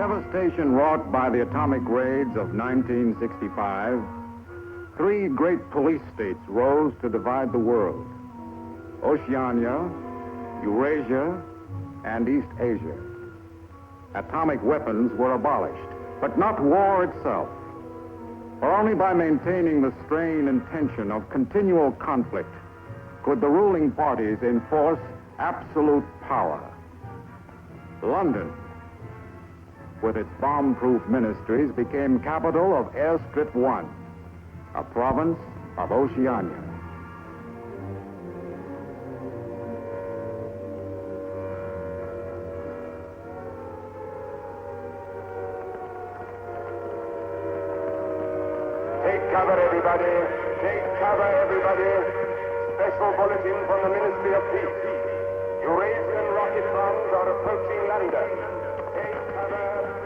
devastation wrought by the atomic raids of 1965, three great police states rose to divide the world: Oceania, Eurasia, and East Asia. Atomic weapons were abolished, but not war itself. For only by maintaining the strain and tension of continual conflict could the ruling parties enforce absolute power. London, with its bomb-proof ministries, became capital of Airstrip 1, a province of Oceania. Take cover, everybody. Take cover, everybody. Special bulletin from the Ministry of Peace. Eurasian rocket bombs are approaching London. Take cover, everybody.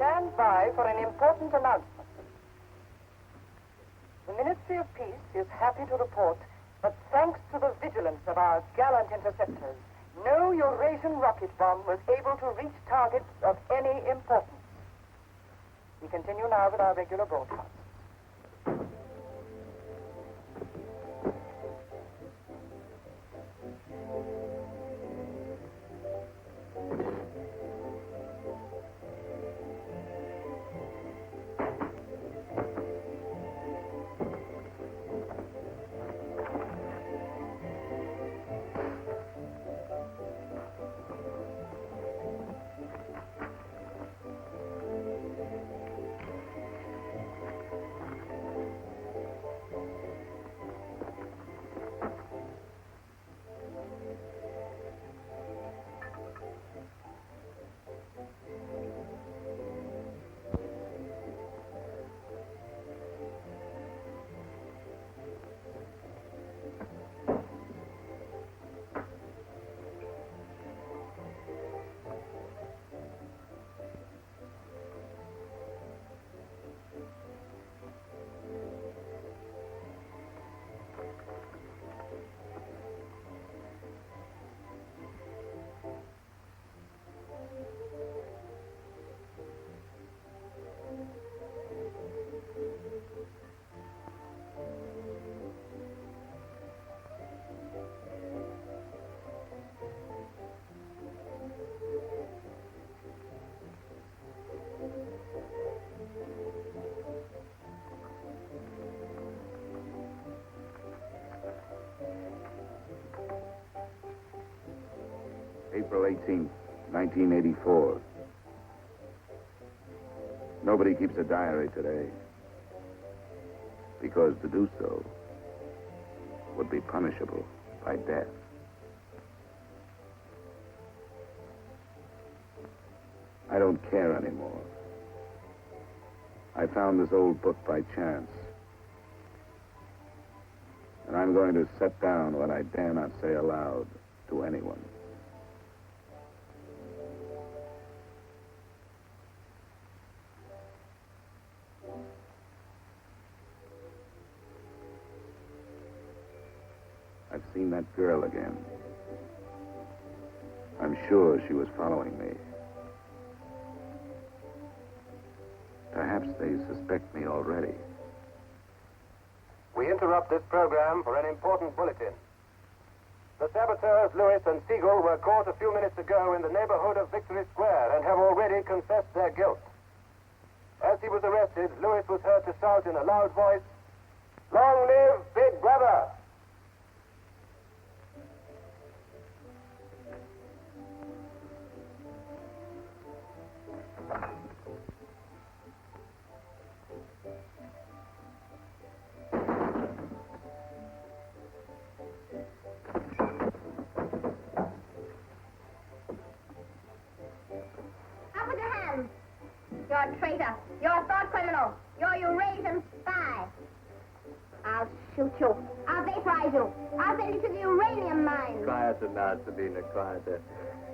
Stand by for an important announcement. The Ministry of Peace is happy to report that thanks to the vigilance of our gallant interceptors, no Eurasian rocket bomb was able to reach targets of any importance. We continue now with our regular broadcast. April 18th, 1984. Nobody keeps a diary today, because to do so would be punishable by death. I don't care anymore. I found this old book by chance. And I'm going to set down what I dare not say aloud to anyone. I've seen that girl again. I'm sure she was following me. Perhaps they suspect me already. We interrupt this program for an important bulletin. The saboteurs Lewis and Siegel were caught a few minutes ago in the neighborhood of Victory Square and have already confessed their guilt. As he was arrested, Lewis was heard to shout in a loud voice, "Long live Big Brother!" You're a traitor. You're a thought criminal. You're a Eurasian spy. I'll shoot you. I'll vaporize you. I'll send you to the uranium mine. Quieter now, Sabina, quieter.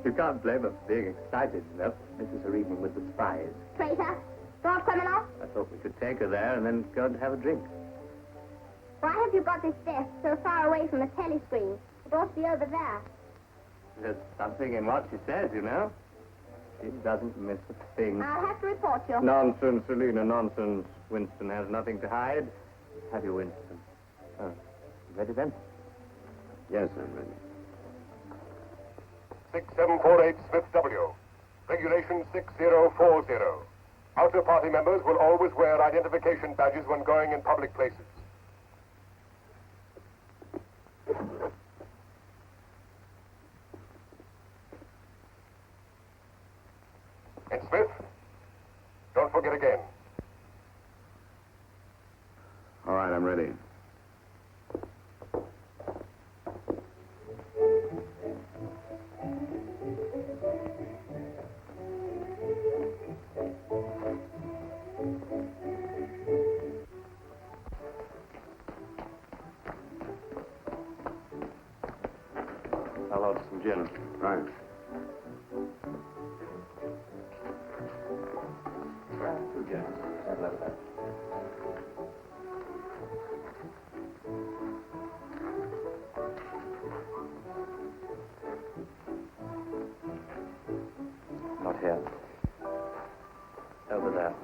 You can't blame her for being excited, you know. This is her evening with the spies. Traitor. Thought criminal. I thought we could take her there and then go and have a drink. Why have you got this desk so far away from the telescreen? It ought to be over there. There's something in what she says, you know. She doesn't miss a thing. I'll have to report you. Nonsense, Selina, nonsense. Winston has nothing to hide. Have you, Winston? Oh, ready then? Yes, I'm ready. 6748 Smith W. Regulation 6040. Outer party members will always wear identification badges when going in public places. And Smith, don't forget again. All right, I'm ready. I'll order some gin. Right. Two gins. I'd love that. Not here. Over there.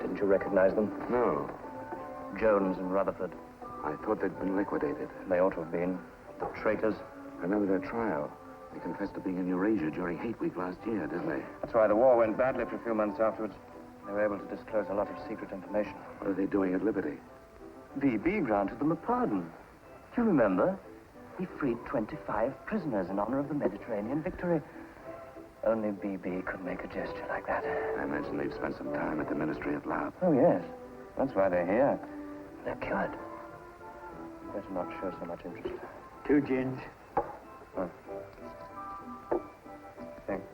Didn't you recognize them? No, Jones and Rutherford. I thought they'd been liquidated. They ought to have been. The traitors. I remember their trial. They confessed to being in Eurasia during Hate Week last year, didn't they? That's why the war went badly for a few months afterwards. They were able to disclose a lot of secret information. What are they doing at Liberty? VB granted them a pardon. Do you remember? He freed 25 prisoners in honor of the Mediterranean victory. Only BB could make a gesture like that. I imagine they've spent some time at the Ministry of Love. Oh, yes. That's why they're here. They're cured. Better not show so much interest. 2 gins. Oh. Thanks.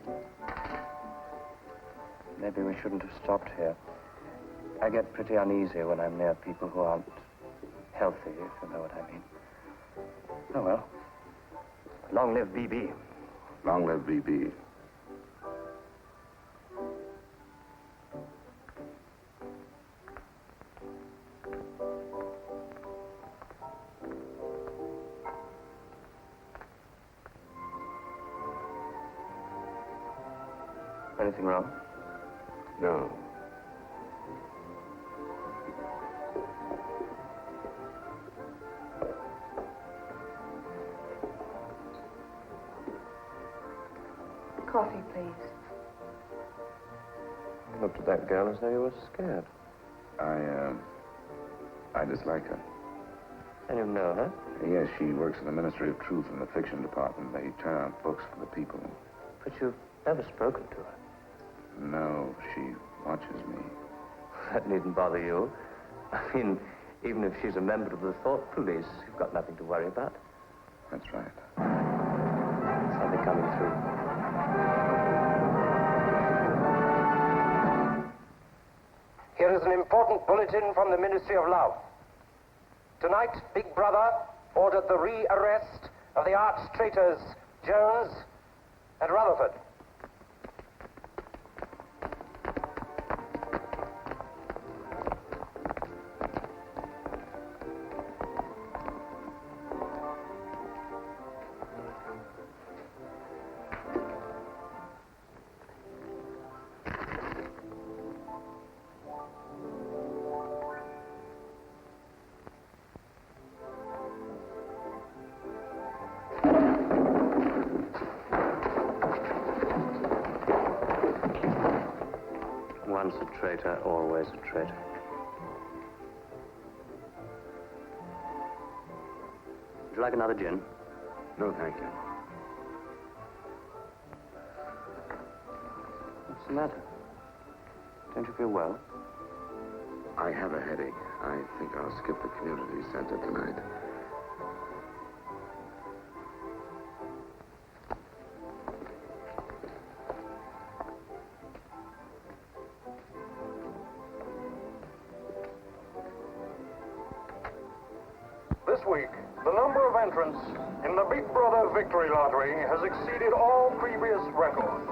Maybe we shouldn't have stopped here. I get pretty uneasy when I'm near people who aren't healthy, if you know what I mean. Oh, well. Long live BB. Long live VB. Anything wrong? No. Coffee, please. You looked at that girl as though you were scared. I dislike her. And you know her? Yes, she works in the Ministry of Truth in the fiction department. They turn out books for the people. But you've never spoken to her. No, she watches me. That needn't bother you. I mean, even if she's a member of the thought police, you've got nothing to worry about. That's right. Something coming through. is an important bulletin from the Ministry of Love. Tonight, Big Brother ordered the re-arrest of the arch traitors Jones and Rutherford. Once a traitor, always a traitor. Would you like another gin? No, thank you. What's the matter? Don't you feel well? I have a headache. I think I'll skip the community center tonight. This week, the number of entrants in the Big Brother Victory Lottery has exceeded all previous records.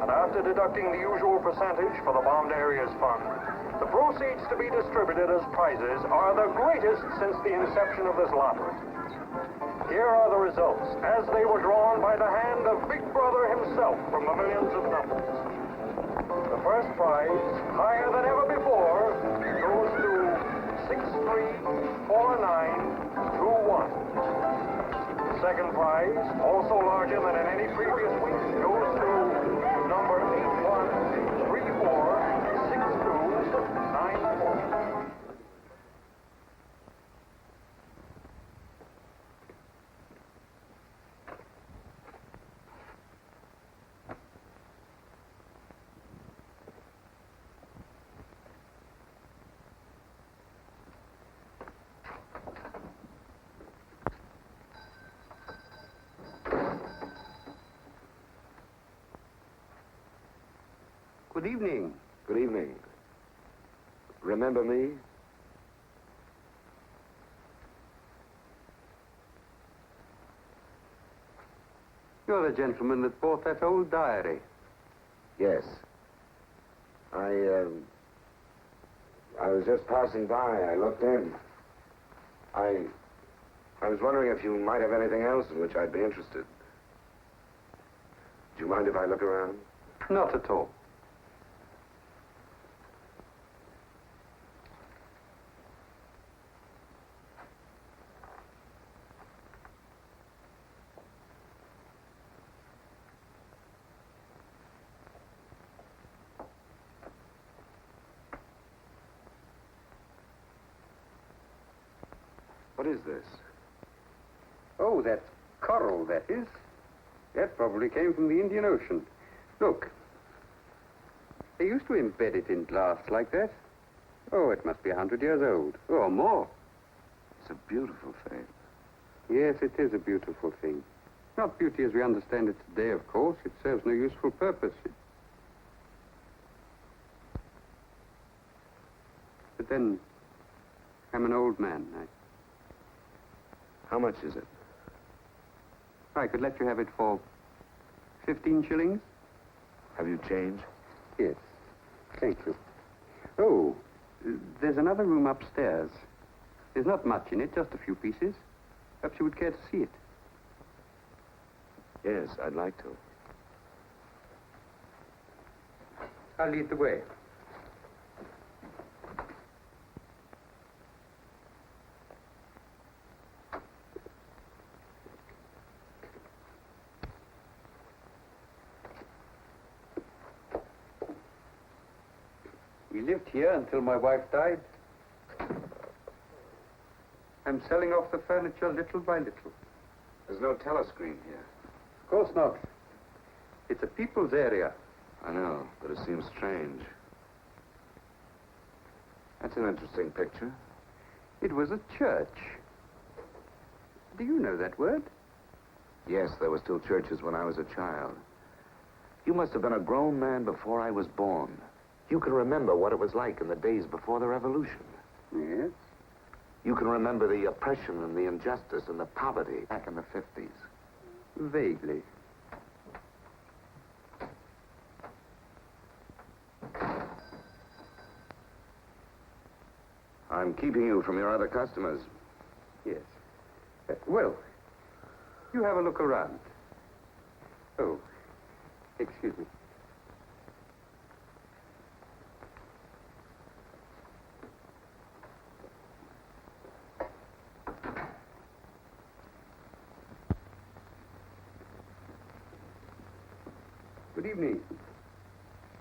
And after deducting the usual percentage for the Bombed Areas Fund, the proceeds to be distributed as prizes are the greatest since the inception of this lottery. Here are the results, as they were drawn by the hand of Big Brother himself from the millions of numbers. The first prize, higher than ever before, goes to 634921. The second prize, also larger than in any previous week, goes to number 81346294. Good evening. Good evening. Remember me? You're the gentleman that bought that old diary. Yes. I was just passing by. I looked in. I was wondering if you might have anything else in which I'd be interested. Do you mind if I look around? Not at all. What is this? Oh, that's coral, that is. That probably came from the Indian Ocean. Look. They used to embed it in glass like that. Oh, it must be 100 years old, or more. It's a beautiful thing. Yes, it is a beautiful thing. Not beauty as we understand it today, of course. It serves no useful purpose. But then, I'm an old man. How much is it? I could let you have it for 15 shillings. Have you change? Yes. Thank you. Oh, there's another room upstairs. There's not much in it, just a few pieces. Perhaps you would care to see it. Yes, I'd like to. I'll lead the way. We lived here until my wife died. I'm selling off the furniture little by little. There's no telescreen here. Of course not. It's a people's area. I know, but it seems strange. That's an interesting picture. It was a church. Do you know that word? Yes, there were still churches when I was a child. You must have been a grown man before I was born. You can remember what it was like in the days before the revolution. Yes? You can remember the oppression and the injustice and the poverty back in the 50s. Vaguely. I'm keeping you from your other customers. Yes. Well, you have a look around. Oh, excuse me. Good evening.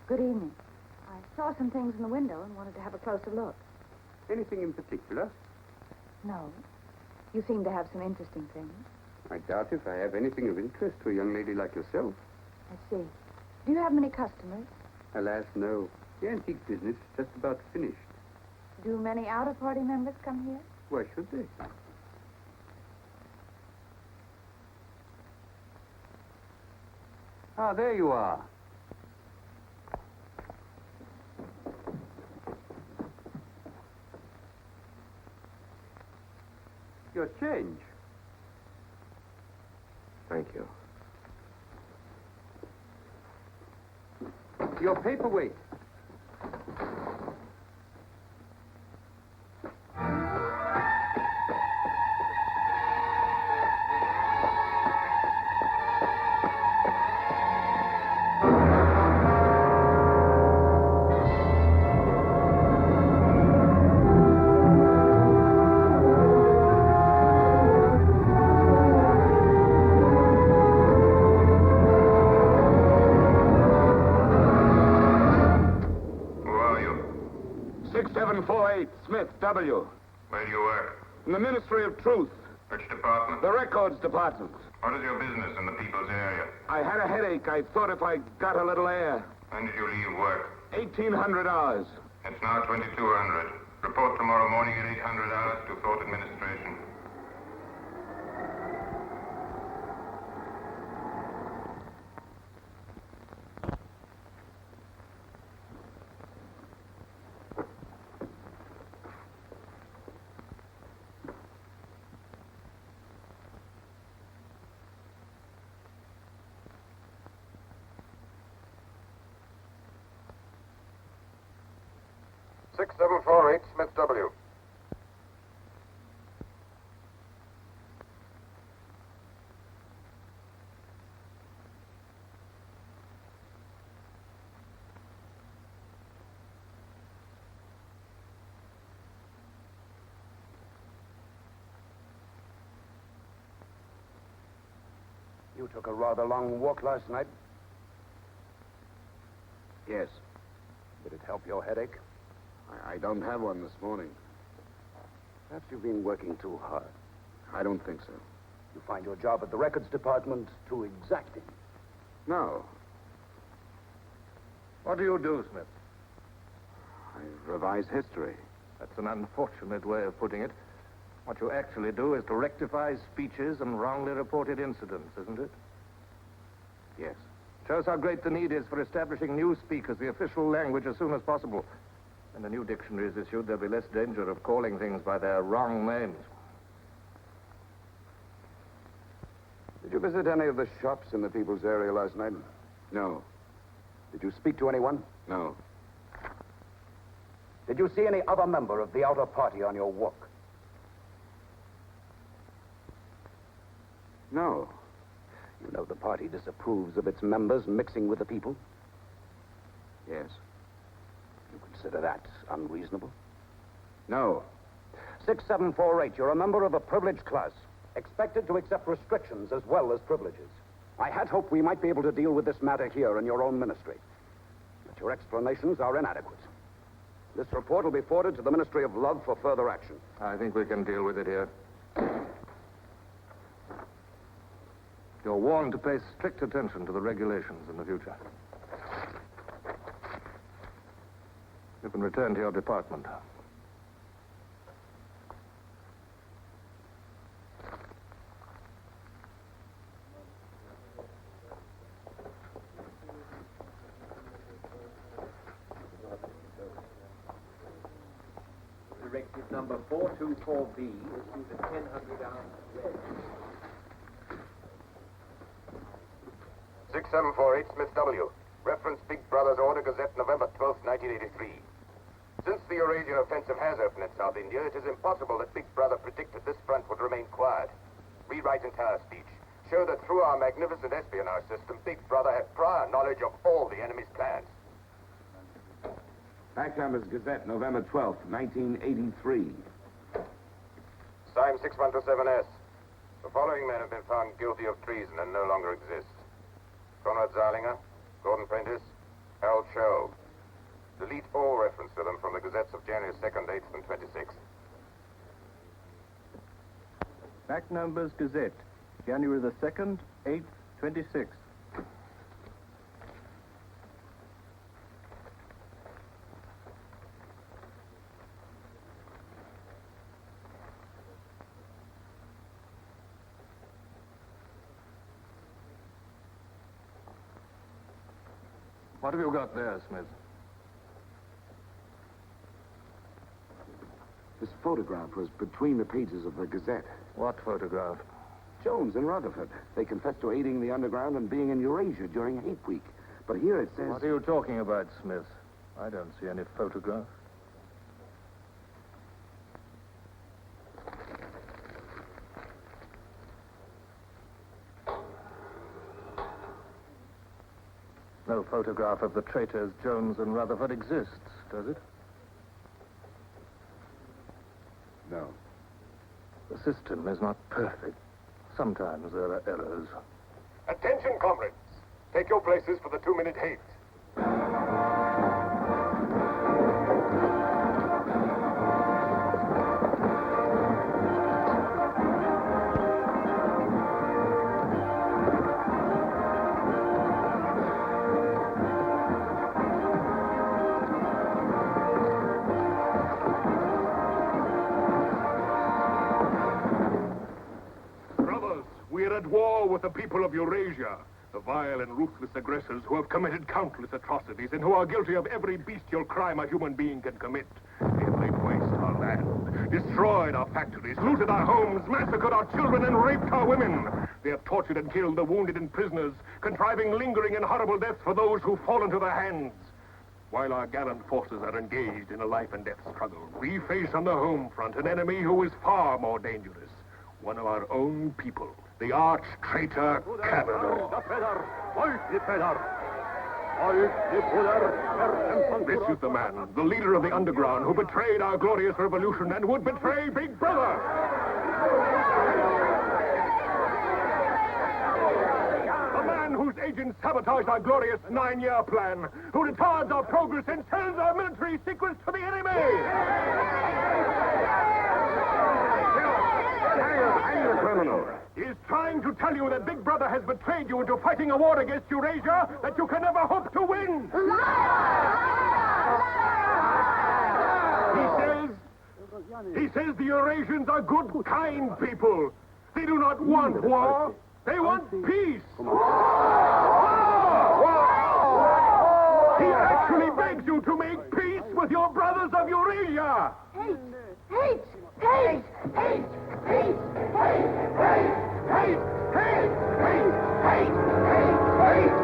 Good evening. I saw some things in the window and wanted to have a closer look. Anything in particular? No. You seem to have some interesting things. I doubt if I have anything of interest to a young lady like yourself. I see. Do you have many customers? Alas, no. The antique business is just about finished. Do many outer-party members come here? Why should they? Ah, there you are. Your change. Thank you. Your paperweight. W. Where do you work? In the Ministry of Truth. Which department? The Records Department. What is your business in the people's area? I had a headache. I thought if I got a little air. When did you leave work? 1,800 hours. It's now 2,200. Report tomorrow morning at 800 hours to Thought Administration. (6748) Smith W. You took a rather long walk last night. Yes. Did it help your headache? I don't have one this morning. Perhaps you've been working too hard. I don't think so. You find your job at the records department too exacting. No. What do you do, Smith? I revise history. That's an unfortunate way of putting it. What you actually do is to rectify speeches and wrongly reported incidents, isn't it? Yes. Shows how great the need is for establishing newspeak as the official language as soon as possible. When a new dictionary is issued, there'll be less danger of calling things by their wrong names. Did you visit any of the shops in the people's area last night? No. Did you speak to anyone? No. Did you see any other member of the outer party on your walk? No. You know the party disapproves of its members mixing with the people? Yes. You consider that unreasonable? No. 6748, you're a member of a privileged class, expected to accept restrictions as well as privileges. I had hoped we might be able to deal with this matter here in your own ministry. But your explanations are inadequate. This report will be forwarded to the Ministry of Love for further action. I think we can deal with it here. You're warned to pay strict attention to the regulations in the future. You can return to your department. Directive number 424B, issued at 1000 hours. 6748 Smith W. Reference Big Brother's Order Gazette, November 12, 1983. Since the Eurasian offensive has opened in South India, it is impossible that Big Brother predicted this front would remain quiet. Rewrite entire speech. Show that through our magnificent espionage system, Big Brother had prior knowledge of all the enemy's plans. Fact Numbers Gazette, November 12th, 1983. Signed 6127S. The following men have been found guilty of treason and no longer exist. Conrad Zeilinger, Gordon Prentice, Harold Sherrill. Delete all reference to them from the gazettes of January 2nd, 8th, and 26th. Fact Numbers Gazette, January the 2nd, 8th, 26th. What have you got there, Smith? This photograph was between the pages of the Gazette. What photograph? Jones and Rutherford. They confessed to aiding the underground and being in Eurasia during Hate Week. But here it says... What are you talking about, Smith? I don't see any photograph. No photograph of the traitors Jones and Rutherford exists, does it? No. The system is not perfect. Sometimes there are errors. Attention, comrades. Take your places for the 2-minute hate. At war with the people of Eurasia, the vile and ruthless aggressors who have committed countless atrocities and who are guilty of every bestial crime a human being can commit. They have laid waste our land, destroyed our factories, looted our homes, massacred our children, and raped our women. They have tortured and killed the wounded and prisoners, contriving lingering and horrible deaths for those who fall into their hands. While our gallant forces are engaged in a life and death struggle, we face on the home front an enemy who is far more dangerous. One of our own people. The arch-traitor Cavanaugh. This is the man, the leader of the underground, who betrayed our glorious revolution and would betray Big Brother. The man whose agents sabotage our glorious 9-year plan, who retards our progress and sells our military secrets to the enemy. Hang the criminal. Is trying to tell you that Big Brother has betrayed you into fighting a war against Eurasia that you can never hope to win. He says the Eurasians are good, kind people. They do not want war. They want peace. He actually begs you to make peace with your brothers of Eurasia. Hate! Hate! Hate! Hate! Hate! Hate! Hate! Hate! Hate! Hate! Hate! Hate!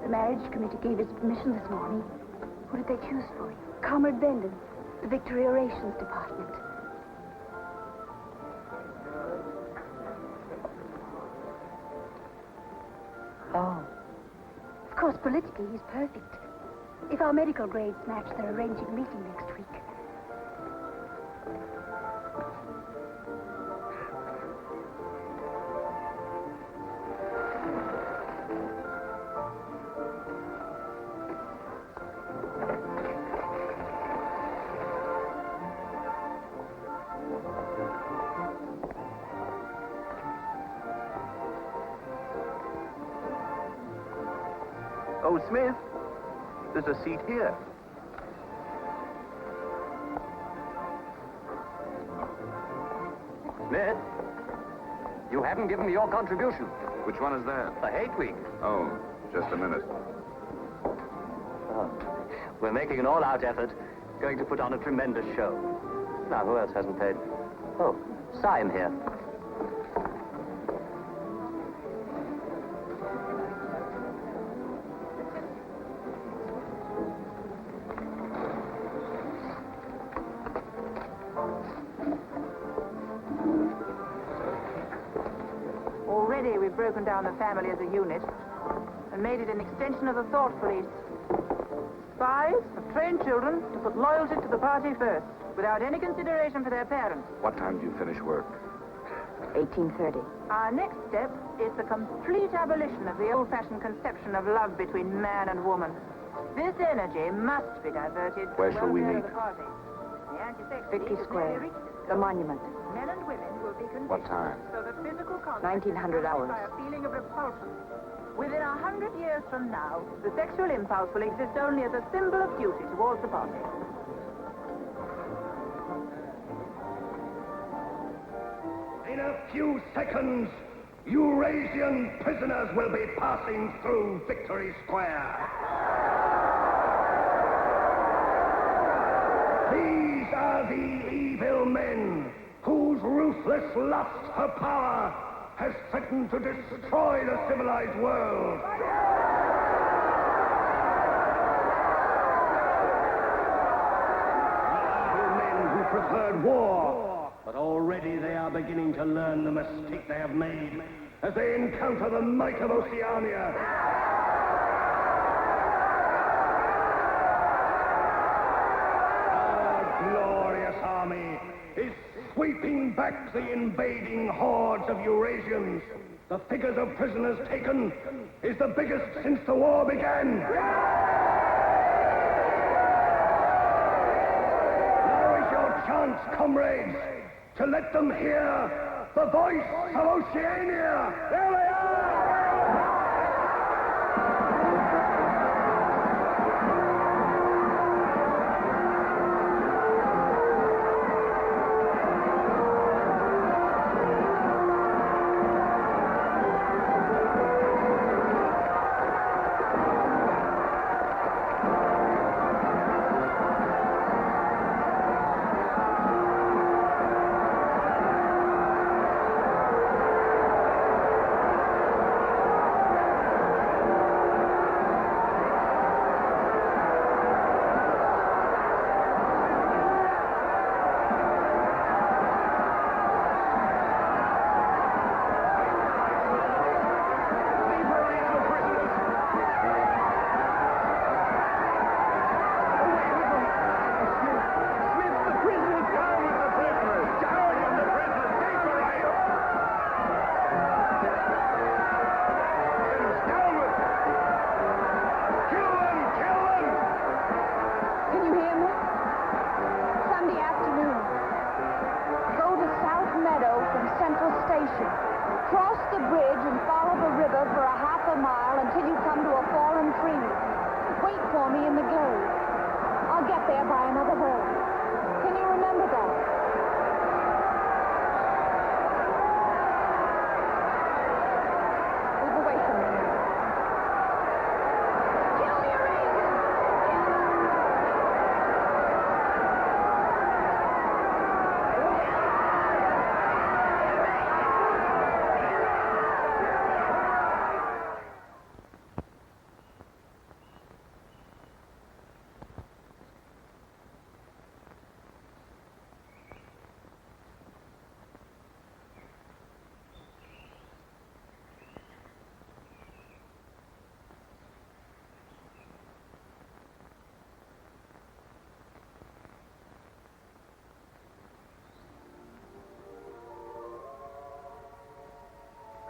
The marriage committee gave its permission this morning. Who did they choose for you? Comrade Bendon, the Victory Orations Department. Oh. Of course, politically, he's perfect. If our medical grades match, they're arranging a meeting next week. Oh, Smith, there's a seat here. Smith, you haven't given me your contribution. Which one is that? The hate week. Oh, just a minute. Oh, we're making an all-out effort, going to put on a tremendous show. Now, who else hasn't paid? Oh, Syme here. Already we've broken down the family as a unit and made it an extension of the thought police. Spies have trained children to put loyalty to the party first, without any consideration for their parents. What time do you finish work? 18:30. Our next step is the complete abolition of the old-fashioned conception of love between man and woman. This energy must be diverted. Where shall we meet? The party. The anti-sex Vicky league has Square, nearly reached the monument. Men and women will be conditioned What time? so that physical contact 1900 is hours. by a feeling of repulsion. Within 100 years from now, the sexual impulse will exist only as a symbol of duty towards the party. In a few seconds, Eurasian prisoners will be passing through Victory Square. These are the evil men whose ruthless lust for power has threatened to destroy the civilized world. The evil men who preferred war, but already they are beginning to learn the mistake they have made as they encounter the might of Oceania. Our glorious army is sweeping back the invading hordes of Eurasians. The figures of prisoners taken is the biggest since the war began. Now is your chance, comrades, to let them hear the voice of Oceania. There they are!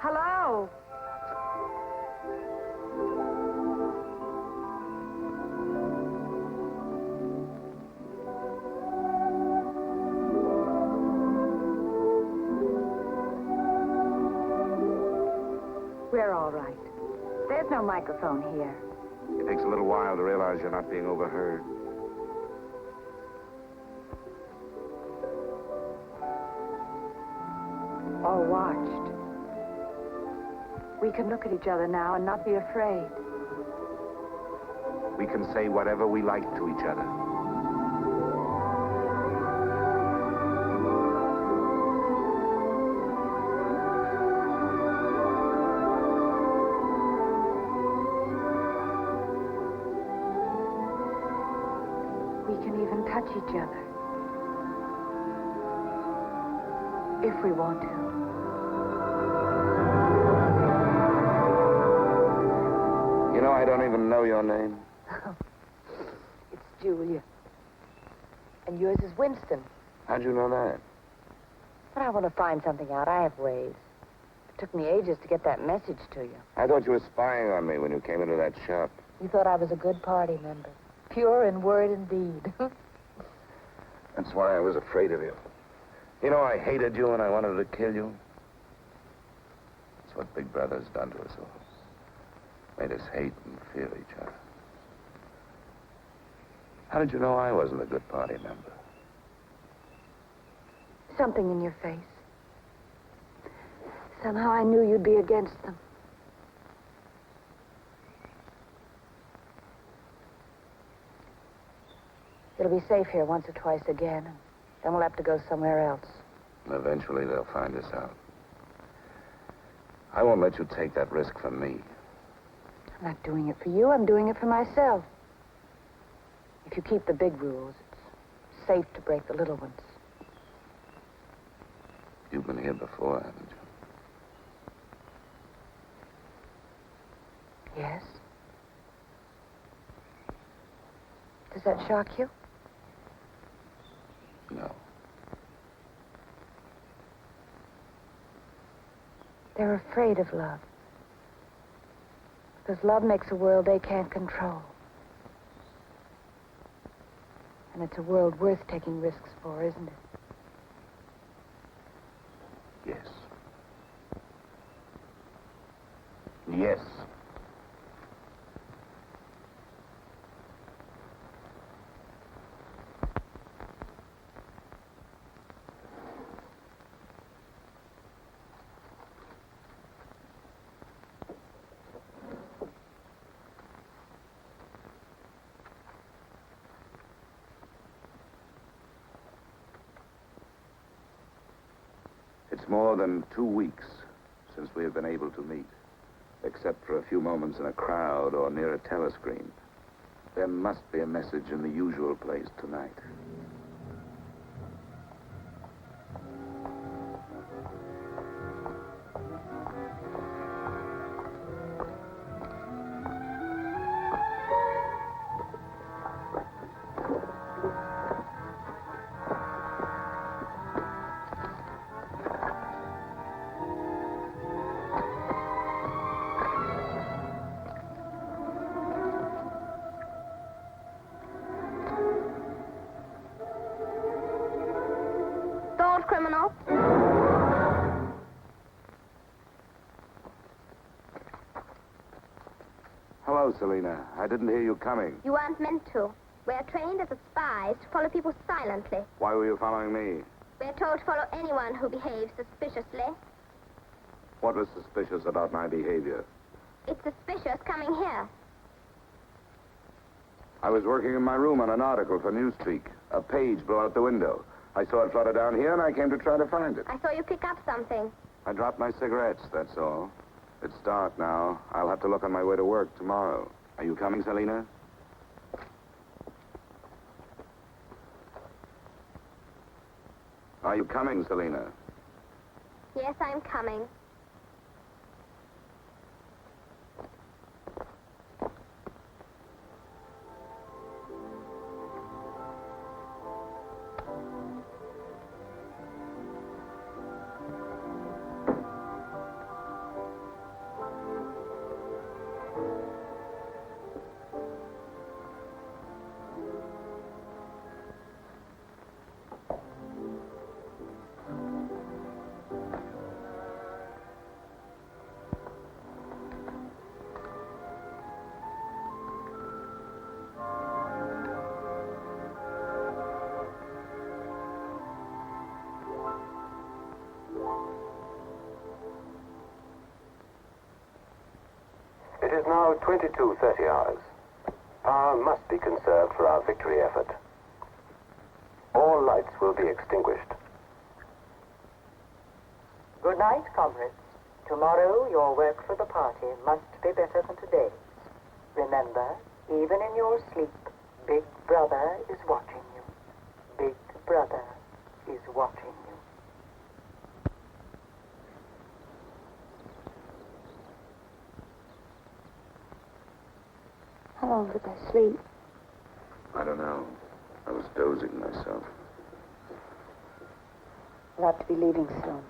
Hello? We're all right. There's no microphone here. It takes a little while to realize you're not being overheard. Or watched. We can look at each other now and not be afraid. We can say whatever we like to each other. We can even touch each other. If we want to. You know, I don't even know your name. It's Julia. And yours is Winston. How'd you know that? But I want to find something out. I have ways. It took me ages to get that message to you. I thought you were spying on me when you came into that shop. You thought I was a good party member. Pure in word and deed. That's why I was afraid of you. You know, I hated you and I wanted to kill you. That's what Big Brother's done to us all. Made us hate and fear each other. How did you know I wasn't a good party member? Something in your face. Somehow I knew you'd be against them. It'll be safe here once or twice again, and then we'll have to go somewhere else. And eventually they'll find us out. I won't let you take that risk from me. I'm not doing it for you. I'm doing it for myself. If you keep the big rules, it's safe to break the little ones. You've been here before, haven't you? Yes. Does that shock you? No. They're afraid of love. Because love makes a world they can't control. And it's a world worth taking risks for, isn't it? Yes. Yes. It's more than 2 weeks since we have been able to meet, except for a few moments in a crowd or near a telescreen. There must be a message in the usual place tonight. Criminal. Hello, Selena. I didn't hear you coming. You weren't meant to. We're trained as spies to follow people silently. Why were you following me? We're told to follow anyone who behaves suspiciously. What was suspicious about my behavior? It's suspicious coming here. I was working in my room on an article for Newspeak. A page blew out the window. I saw it flutter down here, and I came to try to find it. I saw you pick up something. I dropped my cigarettes, that's all. It's dark now. I'll have to look on my way to work tomorrow. Are you coming, Selena? Are you coming, Selena? Yes, I'm coming. It is now 22:30 hours. Power must be conserved for our victory effort. All lights will be extinguished. Good night, comrades. Tomorrow, your work for the party must be better than today's. Remember, even in your sleep, Big Brother is watching you. Big Brother is watching you. How long did I sleep? I don't know. I was dozing myself. We'll have to be leaving soon.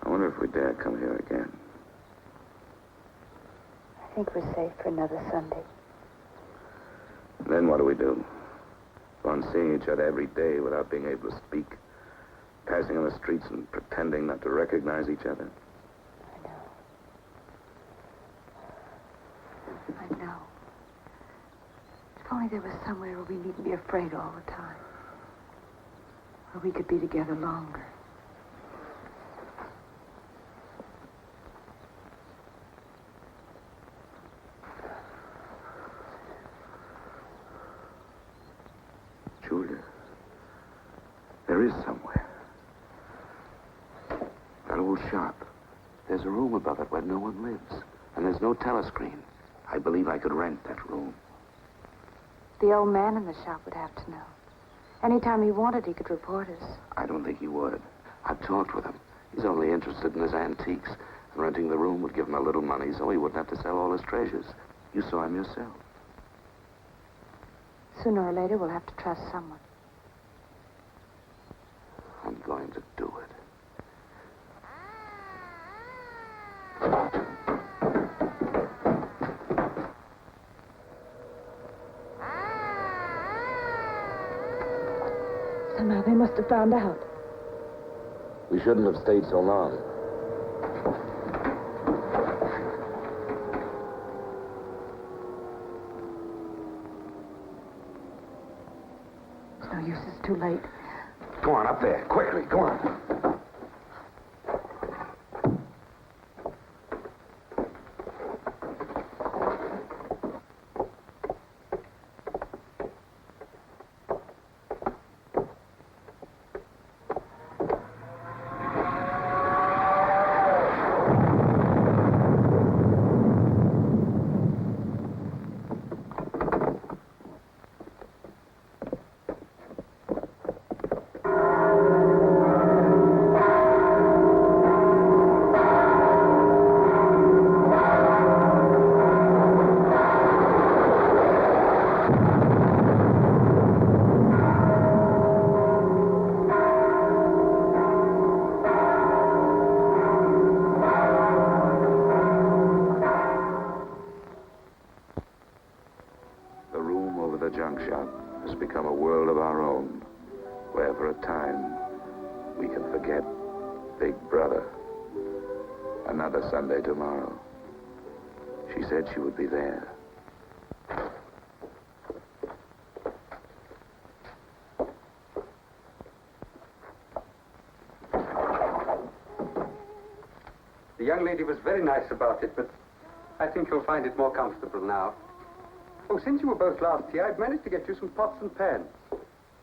I wonder if we dare come here again. I think we're safe for another Sunday. And then what do we do? Go on seeing each other every day without being able to speak? Passing on the streets and pretending not to recognize each other? I know. If only there was somewhere where we needn't be afraid all the time. Where we could be together longer. Julia, there is somewhere. That old shop. There's a room above it where no one lives. And there's no telescreen. I believe I could rent that room. The old man in the shop would have to know. Anytime he wanted, he could report us. I don't think he would. I've talked with him. He's only interested in his antiques. And renting the room would give him a little money so he wouldn't have to sell all his treasures. You saw him yourself. Sooner or later, we'll have to trust someone. I'm going to do it. Somehow they must have found out. We shouldn't have stayed so long. It's no use, it's too late. Go on, up there. Quickly, go on. Sunday tomorrow. She said she would be there. The young lady was very nice about it, but I think you'll find it more comfortable now. Oh, since you were both last here, I've managed to get you some pots and pans.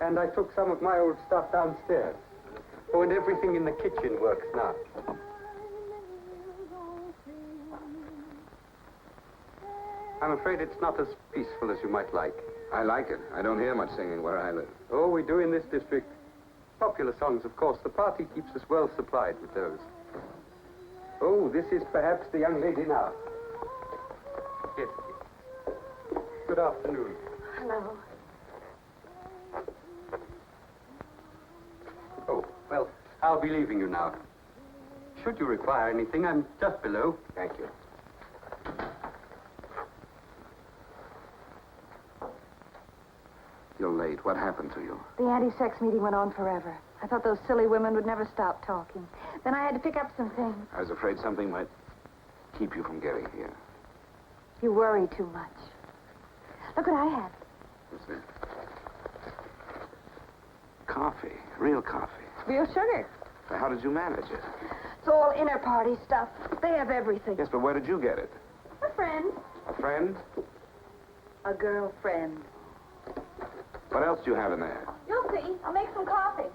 And I took some of my old stuff downstairs. Oh, and everything in the kitchen works now. I'm afraid it's not as peaceful as you might like. I like it. I don't hear much singing where I live. Oh, we do in this district. Popular songs, of course. The party keeps us well supplied with those. Oh, this is perhaps the young lady now. Yes. Good afternoon. Hello. Oh, well, I'll be leaving you now. Should you require anything, I'm just below. Thank you. You're late. What happened to you? The anti-sex meeting went on forever. I thought those silly women would never stop talking. Then I had to pick up some things. I was afraid something might keep you from getting here. You worry too much. Look what I had. What's that? Coffee. Real coffee. Real sugar. How did you manage it? It's all inner party stuff. They have everything. Yes, but where did you get it? A friend. A friend? A girlfriend. What else do you have in there? You'll see. I'll make some coffee.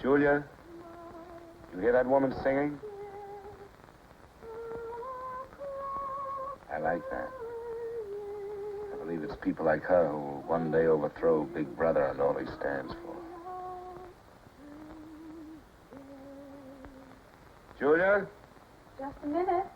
Julia, you hear that woman singing? I like that. I believe it's people like her who will one day overthrow Big Brother and all he stands for. Julia? Just a minute.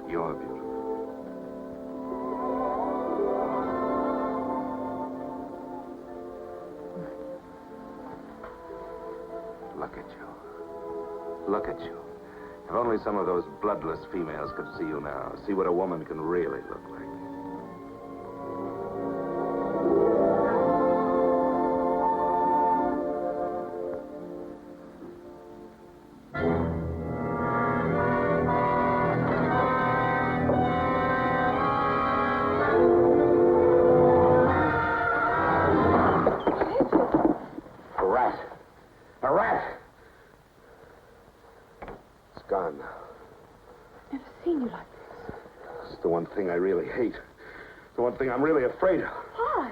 You're beautiful. Look at you. Look at you. If only some of those bloodless females could see you now, see what a woman can really look like. I really hate. The one thing I'm really afraid of. Why?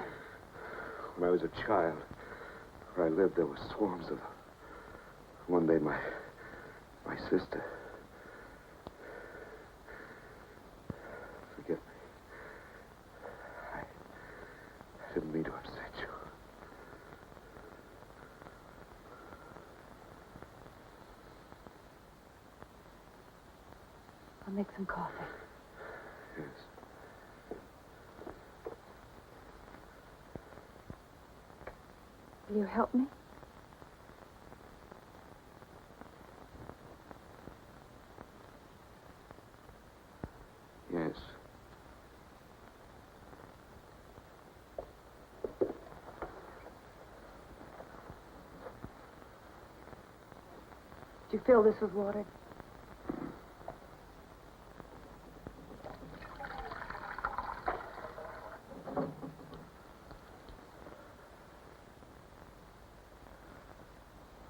When I was a child, where I lived, there were swarms of them. One day, my sister. Forgive me. I didn't mean to upset you. I'll make some coffee. Yes. Will you help me? Yes. Did you fill this with water?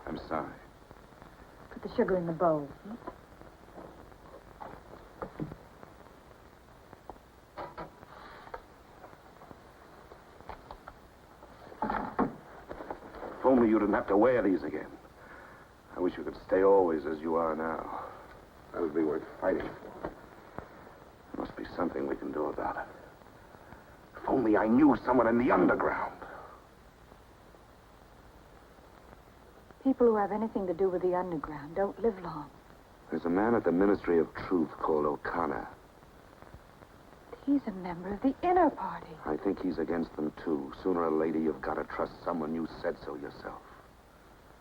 I'm sorry. Put the sugar in the bowl. If only you didn't have to wear these again. I wish you could stay always as you are now. That would be worth fighting for. There must be something we can do about it. If only I knew someone in the underground. People who have anything to do with the underground don't live long. There's a man at the Ministry of Truth called O'Connor. He's a member of the inner party. I think he's against them, too. Sooner or later, you've got to trust someone. You said so yourself.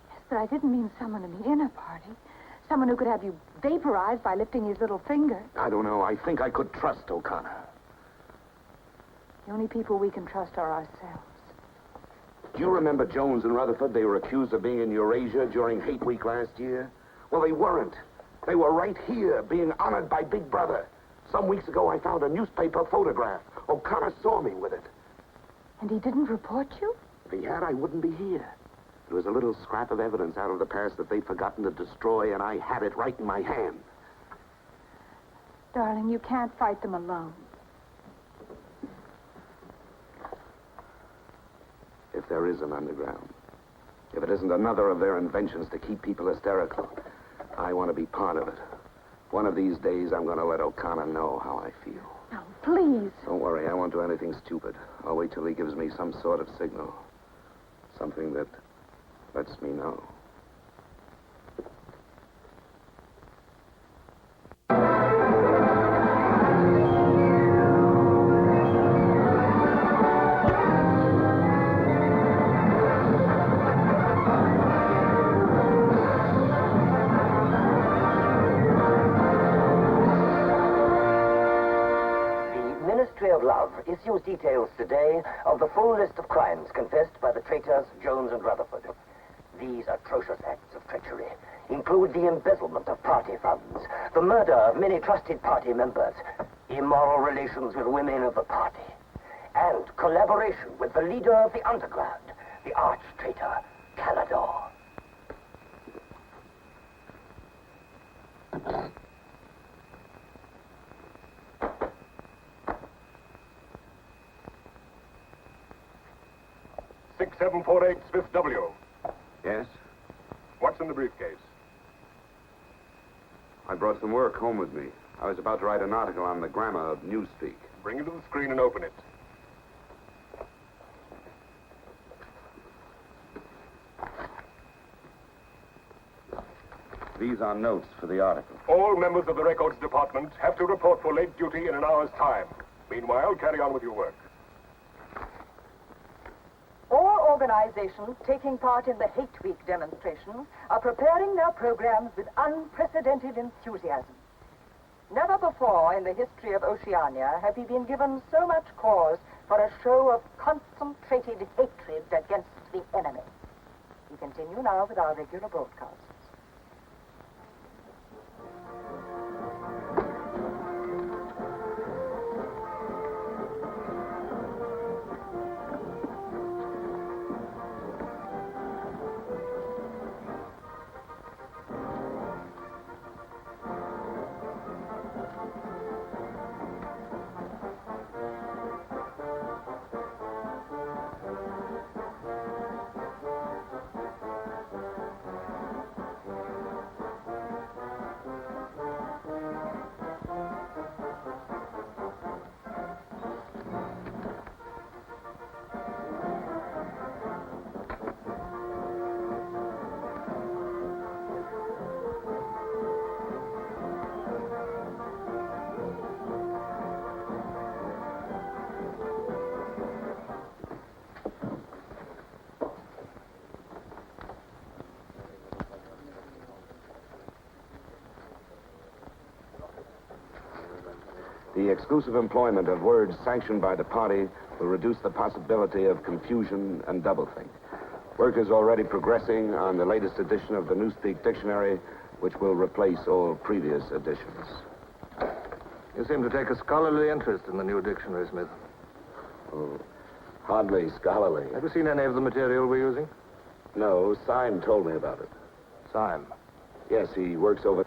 Yes, but I didn't mean someone in the inner party. Someone who could have you vaporized by lifting his little finger. I don't know. I think I could trust O'Connor. The only people we can trust are ourselves. Do you remember Jones and Rutherford? They were accused of being in Eurasia during Hate Week last year. Well, they weren't. They were right here, being honored by Big Brother. Some weeks ago, I found a newspaper photograph. O'Connor saw me with it. And he didn't report you? If he had, I wouldn't be here. It was a little scrap of evidence out of the past that they'd forgotten to destroy, and I had it right in my hand. Darling, you can't fight them alone. if there is an underground. If it isn't another of their inventions to keep people hysterical, I want to be part of it. One of these days, I'm going to let O'Connor know how I feel. Now, please. Don't worry, I won't do anything stupid. I'll wait till he gives me some sort of signal. Something that lets me know. Issues details today of the full list of crimes confessed by the traitors Jones and Rutherford. These atrocious acts of treachery include the embezzlement of party funds, the murder of many trusted party members, immoral relations with women of the party, and collaboration with the leader of the underground, the arch-traitor Canador. .6748 Smith W. Yes? What's in the briefcase? I brought some work home with me. I was about to write an article on the grammar of newspeak. Bring it to the screen and open it. These are notes for the article. All members of the records department have to report for late duty in an hour's time. Meanwhile, carry on with your work. All organizations taking part in the Hate Week demonstrations are preparing their programs with unprecedented enthusiasm. Never before in the history of Oceania have we been given so much cause for a show of concentrated hatred against the enemy. We continue now with our regular broadcasts. The exclusive employment of words sanctioned by the party will reduce the possibility of confusion and doublethink. Work is already progressing on the latest edition of the Newspeak Dictionary, which will replace all previous editions. You seem to take a scholarly interest in the new dictionary, Smith. Oh, hardly scholarly. Have you seen any of the material we're using? No, Syme told me about it. Syme? Yes, he works over...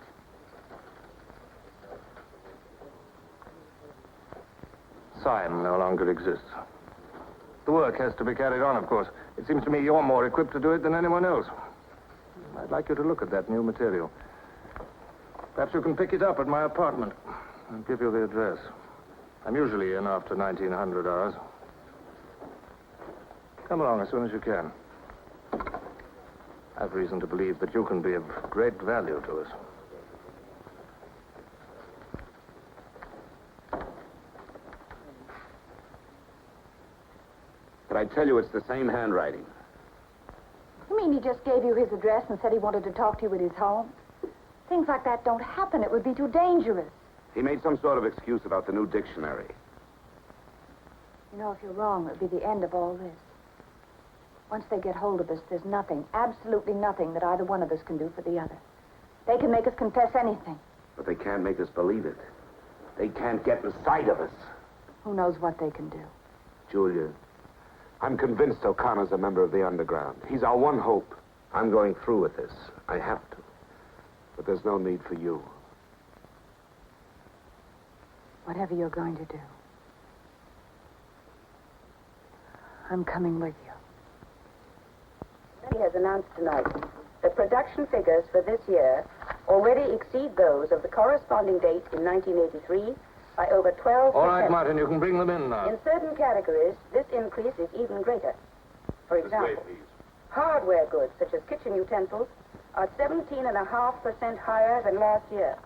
Syme no longer exists. The work has to be carried on, of course. It seems to me you're more equipped to do it than anyone else. I'd like you to look at that new material. Perhaps you can pick it up at my apartment. I'll give you the address. I'm usually in after 1900 hours. Come along as soon as you can. I've reason to believe that you can be of great value to us. But I tell you, it's the same handwriting. You mean he just gave you his address and said he wanted to talk to you at his home? Things like that don't happen. It would be too dangerous. He made some sort of excuse about the new dictionary. You know, if you're wrong, it would be the end of all this. Once they get hold of us, there's nothing, absolutely nothing that either one of us can do for the other. They can make us confess anything. But they can't make us believe it. They can't get inside of us. Who knows what they can do? Julia, I'm convinced O'Connor's a member of the underground. He's our one hope. I'm going through with this. I have to. But there's no need for you. Whatever you're going to do, I'm coming with you. has announced tonight that production figures for this year already exceed those of the corresponding date in 1983 by over 12%. All right, Martin, you can bring them in now. In certain categories, this increase is even greater. For example, hardware goods such as kitchen utensils are 17.5% higher than last year.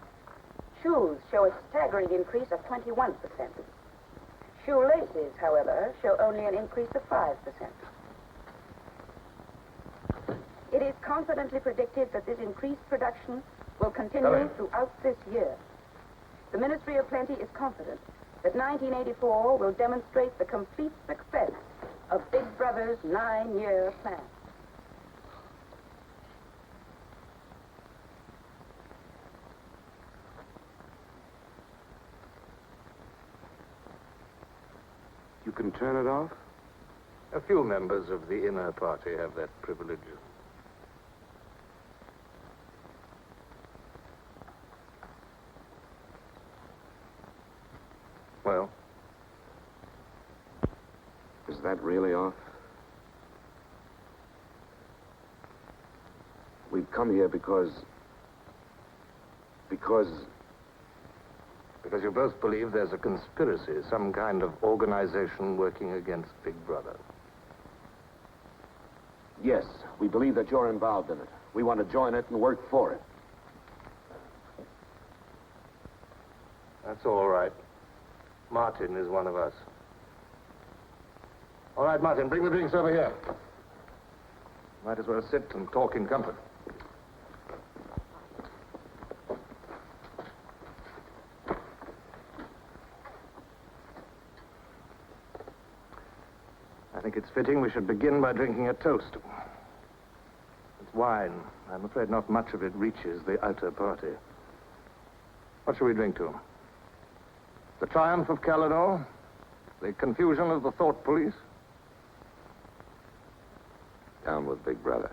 Shoes show a staggering increase of 21%. Shoelaces, however, show only an increase of 5%. It is confidently predicted that this increased production will continue throughout this year. The Ministry of Plenty is confident that 1984 will demonstrate the complete success of Big Brother's 9-year plan. You can turn it off? A few members of the inner party have that privilege. Well? Is that really off? We've come here because you both believe there's a conspiracy, some kind of organization working against Big Brother. Yes, we believe that you're involved in it. We want to join it and work for it. That's all right. Martin is one of us. All right, Martin, bring the drinks over here. Might as well sit and talk in comfort. I think it's fitting we should begin by drinking a toast. It's wine. I'm afraid not much of it reaches the outer party. What shall we drink to? The triumph of Calidor? The confusion of the thought police? Down with Big Brother.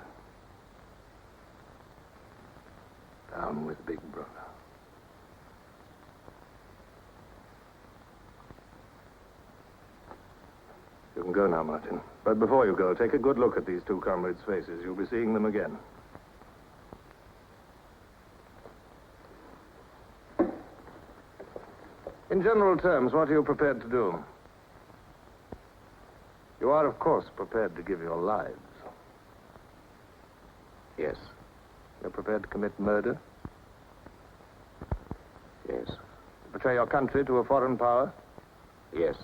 Down with Big Brother. You can go now, Martin. But before you go, take a good look at these two comrades' faces. You'll be seeing them again. In general terms, what are you prepared to do? You are, of course, prepared to give your lives. Yes. You're prepared to commit murder? Yes. To betray your country to a foreign power? Yes.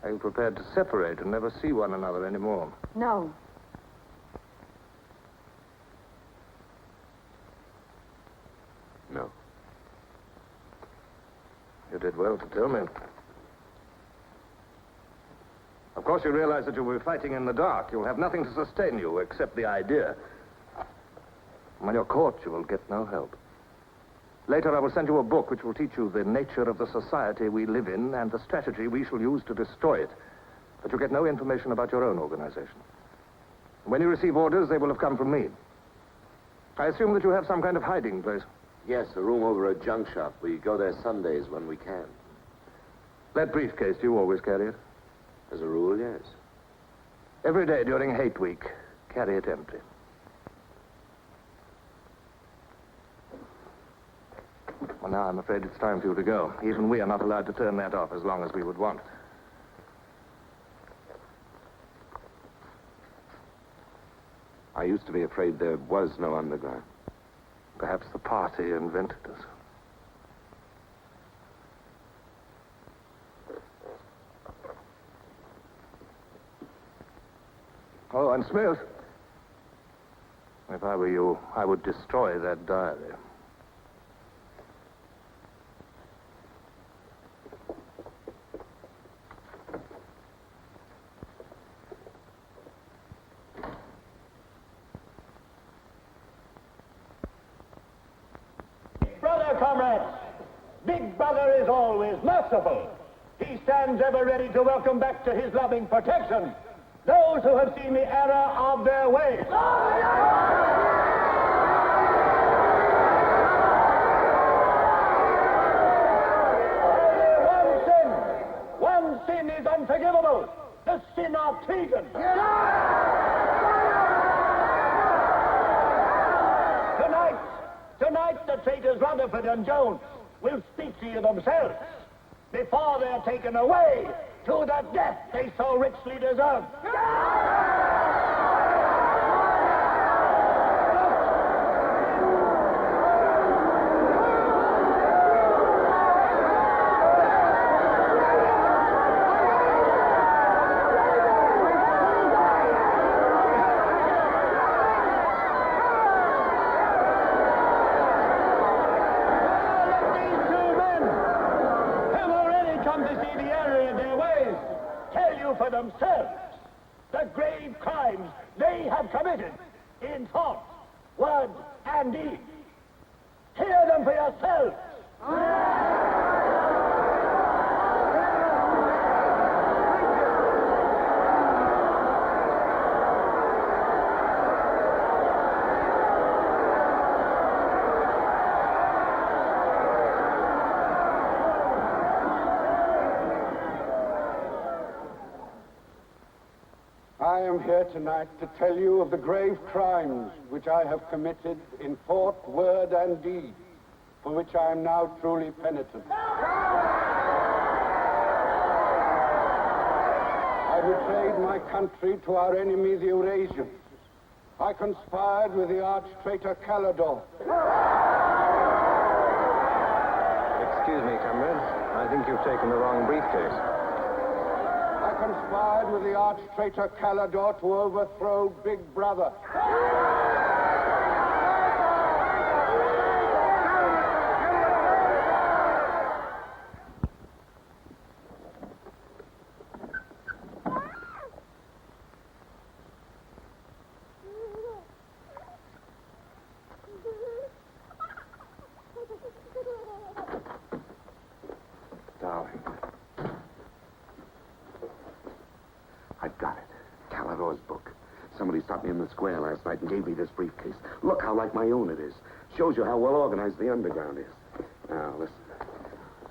Are you prepared to separate and never see one another anymore? No. No. You did well to tell me. Of course, you realize that you'll be fighting in the dark. You'll have nothing to sustain you except the idea. When you're caught, you will get no help. Later, I will send you a book which will teach you the nature of the society we live in and the strategy we shall use to destroy it. But you'll get no information about your own organization. When you receive orders, they will have come from me. I assume that you have some kind of hiding place. Yes, a room over a junk shop. We go there Sundays when we can. That briefcase, do you always carry it? As a rule, yes. Every day during hate week, carry it empty. Well, now I'm afraid it's time for you to go. Even we are not allowed to turn that off as long as we would want. I used to be afraid there was no underground. Perhaps the party invented us. Oh, and Smith, if I were you, I would destroy that diary. Comrades, Big Brother is always merciful. He stands ever ready to welcome back to his loving protection those who have seen the error of their ways. Only one sin is unforgivable. the sin of treason. Tonight, the traitors Rutherford and Jones will speak to you themselves before they're taken away to the death they so richly deserve. For themselves the grave crimes they have committed in thought, word, and deed. Hear them for yourselves. I am here tonight to tell you of the grave crimes which I have committed in thought, word, and deed, for which I am now truly penitent. I betrayed my country to our enemy, the Eurasians. I conspired with the arch-traitor Calidore. Excuse me, comrades. I think you've taken the wrong briefcase. I conspired with the arch-traitor Calidore to overthrow Big Brother. Darling. I've got it. Calidore's book. Somebody stopped me in the square last night and gave me this briefcase. Look how like my own it is. Shows you how well organized the underground is. Now, listen.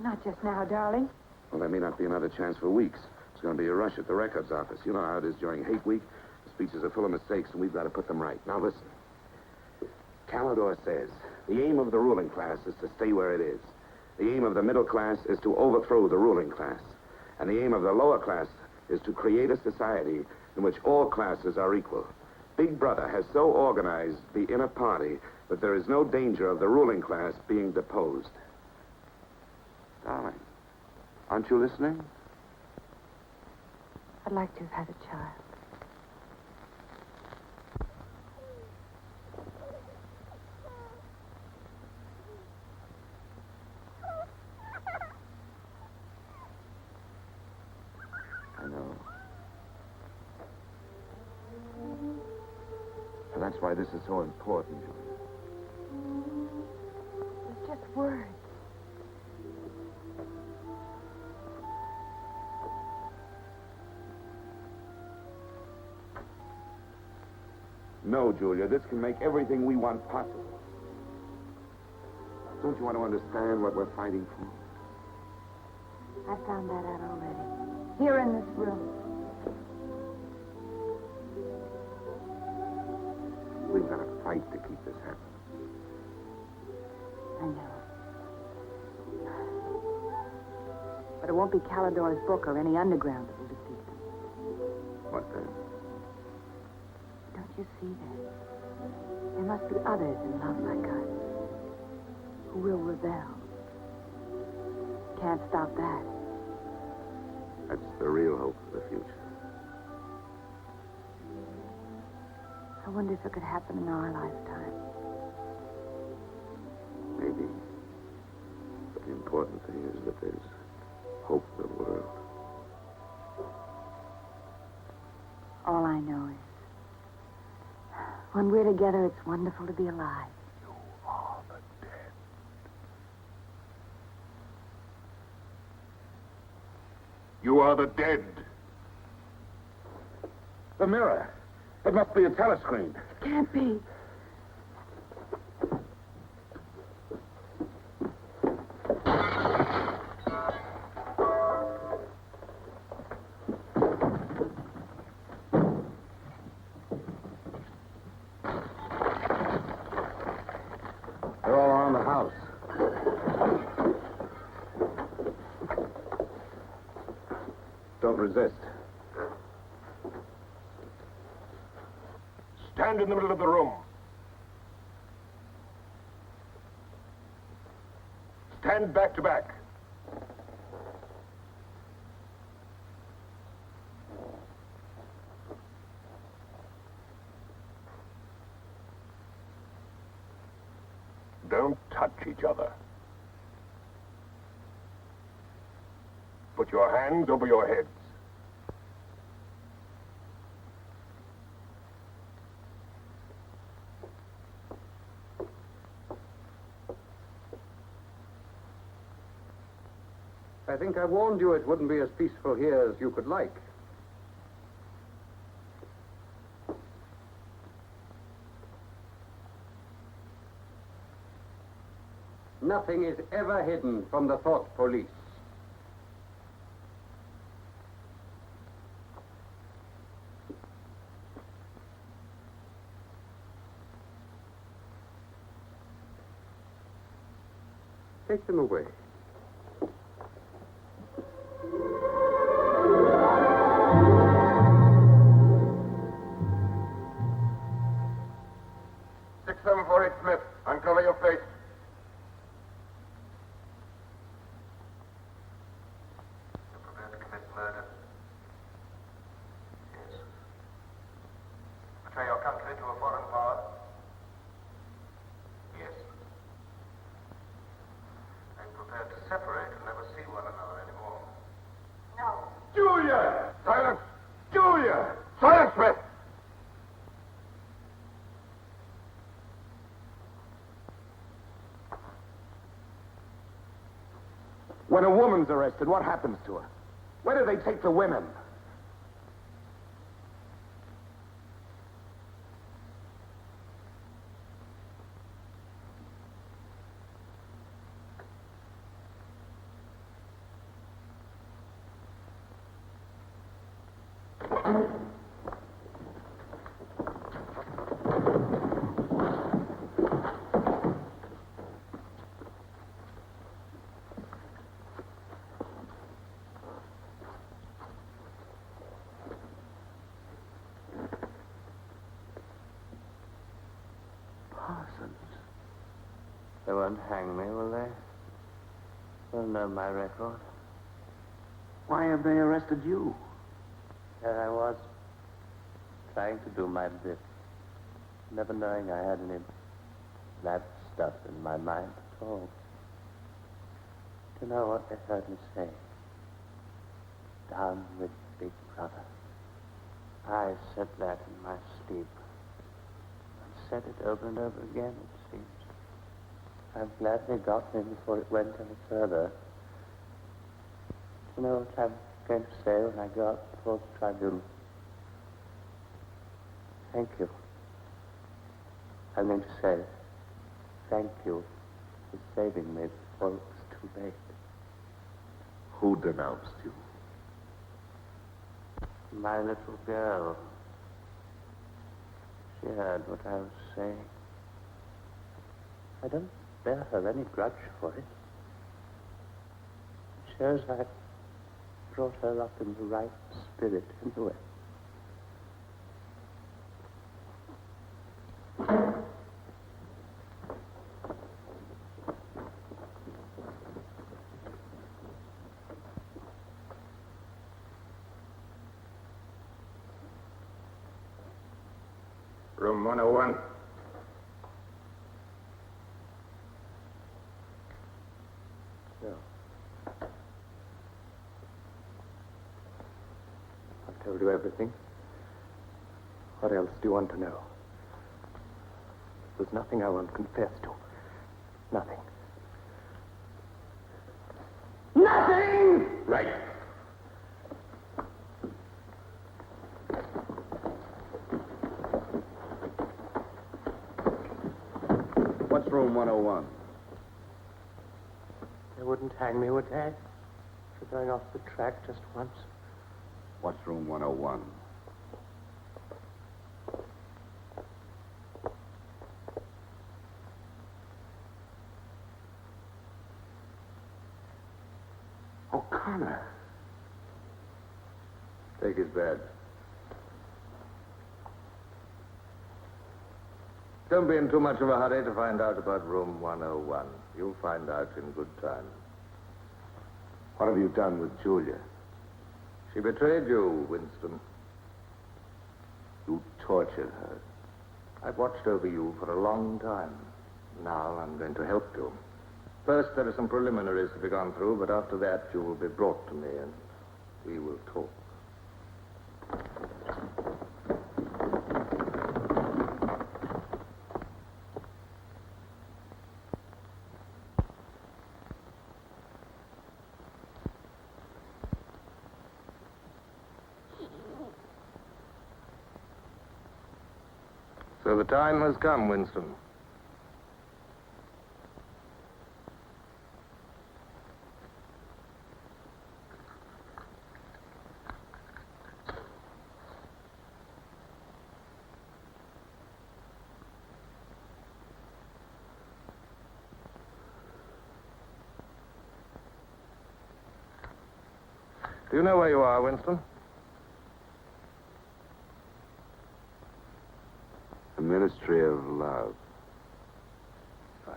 Not just now, darling. Well, there may not be another chance for weeks. It's going to be a rush at the records office. You know how it is during hate week. The speeches are full of mistakes, and we've got to put them right. Now, listen. Calidore says, the aim of the ruling class is to stay where it is. The aim of the middle class is to overthrow the ruling class. And the aim of the lower class is to create a society in which all classes are equal. Big Brother has so organized the inner party that there is no danger of the ruling class being deposed. Darling, aren't you listening? I'd like to have had a child. I know. So that's why this is so important, Julia. It's just words. No, Julia, this can make everything we want possible. Don't you want to understand what we're fighting for? I found that out already. Here in this room. We've got to fight to keep this happening. I know. But it won't be Calidore's book or any underground that will defeat them. What then? Don't you see that? There must be others in love like us who will rebel. Can't stop that. That's the real hope for the future. I wonder if it could happen in our lifetime. Maybe. But the important thing is that there's hope for the world. All I know is when we're together, it's wonderful to be alive. You are the dead. You are the dead. The mirror. It must be a telescreen. It can't be. resist. Stand in the middle of the room. Stand back to back. Don't touch each other. Put your hands over your heads. I think I warned you it wouldn't be as peaceful here as you could like. Nothing is ever hidden from the thought police. Take them away. Smith, uncover your face. You're prepared to commit murder? Yes. Betray your country to a foreign power? Yes. Are you prepared to separate and never see one another anymore? No. Julia! Silence! Julia! Silence, Smith! When a woman's arrested, what happens to her? Where do they take the women? They won't hang me, will they? They'll know my record. Why have they arrested you? There I was, trying to do my bit, never knowing I had any bad stuff in my mind at all. Do you know what they heard me say? Down with Big Brother. I said that in my sleep. I said it over and over again, it seems. I'm glad they got me before it went any further. Do you know what I'm going to say when I go out before the tribunal? Thank you. I'm going to say thank you for saving me before it was too late. Who denounced you? My little girl. She heard what I was saying. I don't bear her any grudge for it. It shows I brought her up in the right spirit anyway. Room 101. No. I've told you everything. What else do you want to know? There's nothing I won't confess to. Nothing. Nothing! Right. What's room 101? They wouldn't hang me, would they? For going off the track just once. What's room 101? O'Connor. Take his badge. Don't be in too much of a hurry to find out about room 101. You'll find out in good time. What have you done with Julia? She betrayed you, Winston. You tortured her. I've watched over you for a long time. Now I'm going to help you. First, there are some preliminaries to be gone through, but after that, you will be brought to me and we will talk. So the time has come, Winston. Do you know where you are, Winston? The Ministry of Love. Fine.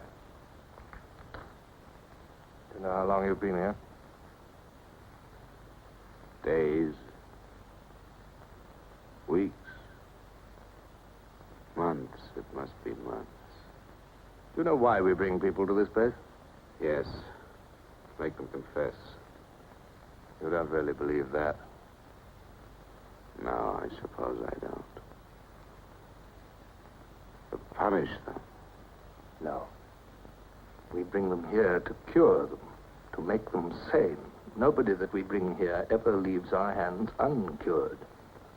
Do you know how long you've been here? Days. Weeks. Months. It must be months. Do you know why we bring people to this place? Yes. Make them confess. You don't really believe that? No, I suppose I don't. To punish them. No. We bring them here to cure them, to make them sane. Nobody that we bring here ever leaves our hands uncured.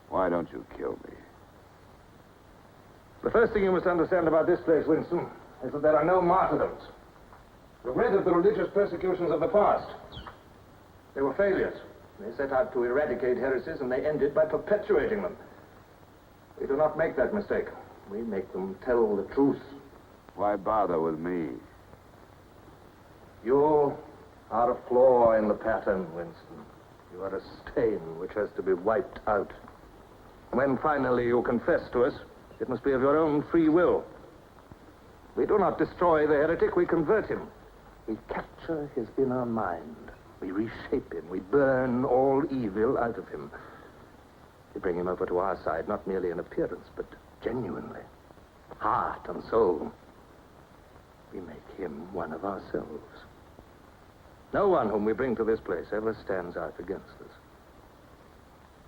Why don't you kill me? The first thing you must understand about this place, Winston, is that there are no martyrdoms. You've read of the religious persecutions of the past. They were failures. They set out to eradicate heresies, and they ended by perpetuating them. We do not make that mistake. We make them tell the truth. Why bother with me? You are a flaw in the pattern, Winston. You are a stain which has to be wiped out. When finally you confess to us, it must be of your own free will. We do not destroy the heretic, we convert him. We capture his inner mind. We reshape him. We burn all evil out of him. We bring him over to our side, not merely in appearance, but genuinely. Heart and soul. We make him one of ourselves. No one whom we bring to this place ever stands out against us.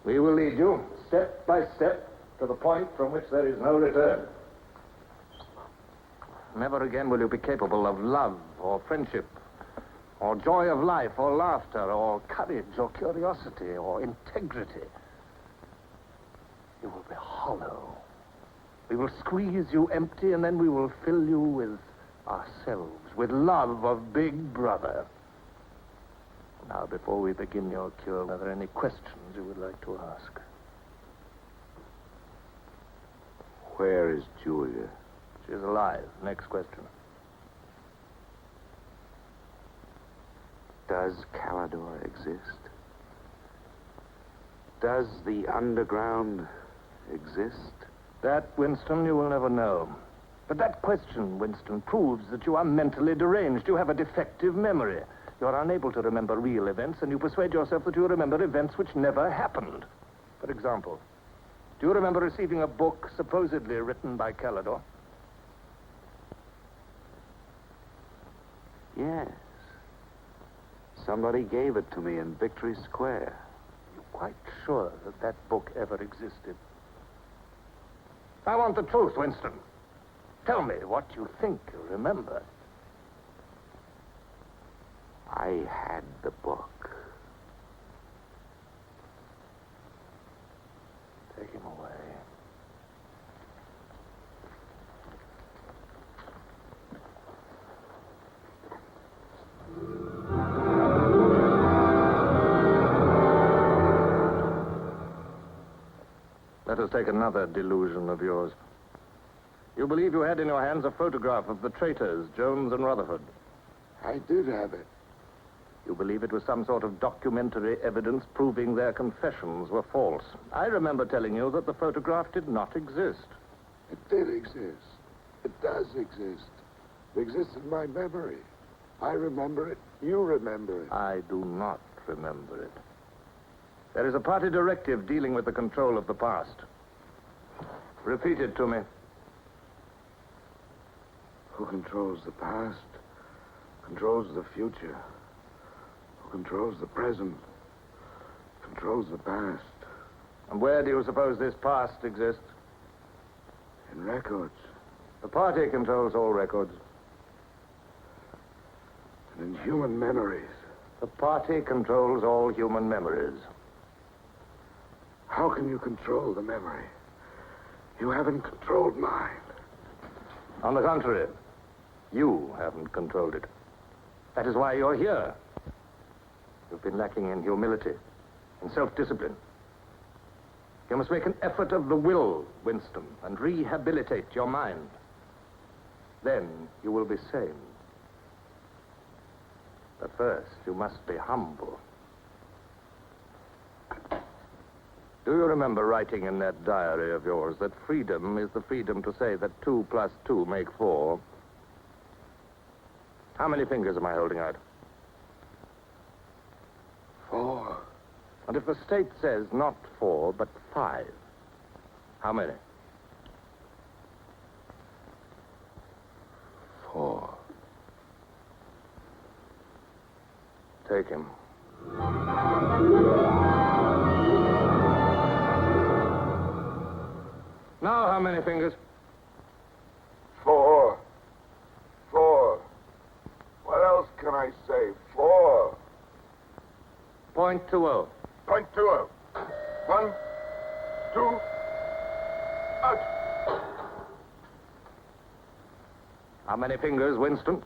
We will lead you, step by step, to the point from which there is no return. Never again will you be capable of love or friendship, or joy of life, or laughter, or courage, or curiosity, or integrity. You will be hollow. We will squeeze you empty, and then we will fill you with ourselves, with love of Big Brother. Now, before we begin your cure, are there any questions you would like to ask? Where is Julia? She is alive. Next question. Does Calidor exist? Does the underground exist? That, Winston, you will never know. But that question, Winston, proves that you are mentally deranged. You have a defective memory. You're unable to remember real events, and you persuade yourself that you remember events which never happened. For example, do you remember receiving a book supposedly written by Calidor? Yes. Somebody gave it to me in Victory Square. You're quite sure that that book ever existed? I want the truth, Winston. Tell me what you think you remember. I had the book. Take him away. Let us take another delusion of yours. You believe you had in your hands a photograph of the traitors, Jones and Rutherford. I did have it. You believe it was some sort of documentary evidence proving their confessions were false. I remember telling you that the photograph did not exist. It did exist. It does exist. It exists in my memory. I remember it. You remember it. I do not remember it. There is a party directive dealing with the control of the past. Repeat it to me. Who controls the past controls the future. Who controls the present controls the past. And where do you suppose this past exists? In records. The party controls all records. And in human memories. The party controls all human memories. How can you control the memory? You haven't controlled mine. On the contrary, you haven't controlled it. That is why you're here. You've been lacking in humility, in self-discipline. You must make an effort of the will, Winston, and rehabilitate your mind. Then you will be sane. But first, you must be humble. Do you remember writing in that diary of yours that freedom is the freedom to say that 2 plus 2 make 4? How many fingers am I holding out? 4. And if the state says not 4, but 5, how many? 4. Take him. Now, how many fingers? 4. 4. What else can I say? 4. .20. .20. 1, 2, out. How many fingers, Winston?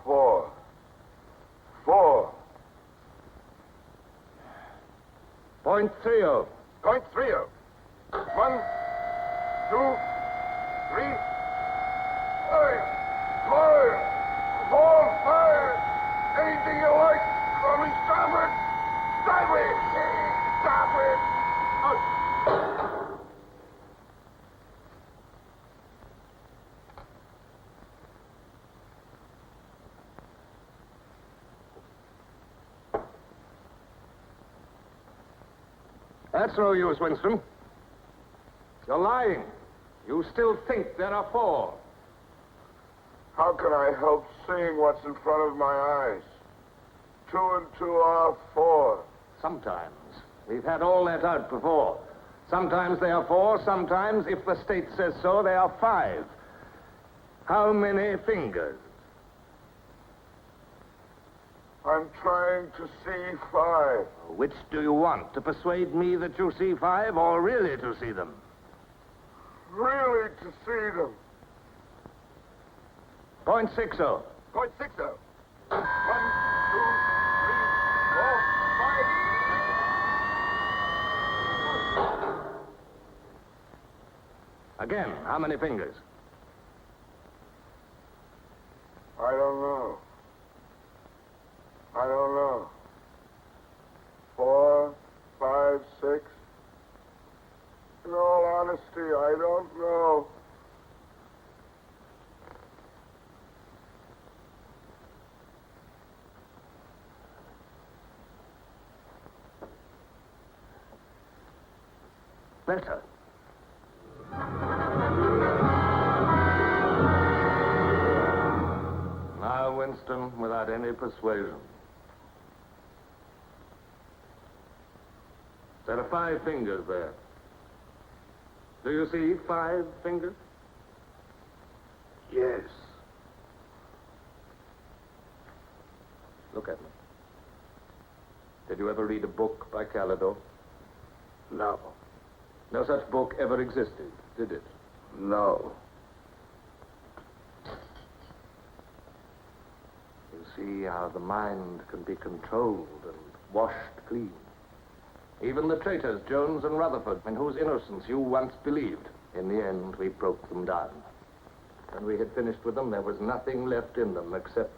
4. 4. .30. 0.30. 1, 2, 3, 5, 4, 5. Anything you like. Call me starboard. Sideways. Starboard. Out. That's no use, Winston. You're lying. You still think there are 4. How can I help seeing what's in front of my eyes? 2 and 2 are 4. Sometimes. We've had all that out before. Sometimes they are 4, sometimes, if the state says so, they are 5. How many fingers? I'm trying to see 5. Which do you want? To persuade me that you see 5 or really to see them? Really to see them. .60. 0.60. 1, 2, 3, 4, 5. Again, how many fingers? I don't know. I don't know. 4, 5, 6. In all honesty, I don't know. Better. Now, Winston, without any persuasion. There are 5 fingers there. Do you see 5 fingers? Yes. Look at me. Did you ever read a book by Calidore? No. No such book ever existed, did it? No. You see how the mind can be controlled and washed clean. Even the traitors, Jones and Rutherford, in whose innocence you once believed, in the end, we broke them down. When we had finished with them, there was nothing left in them except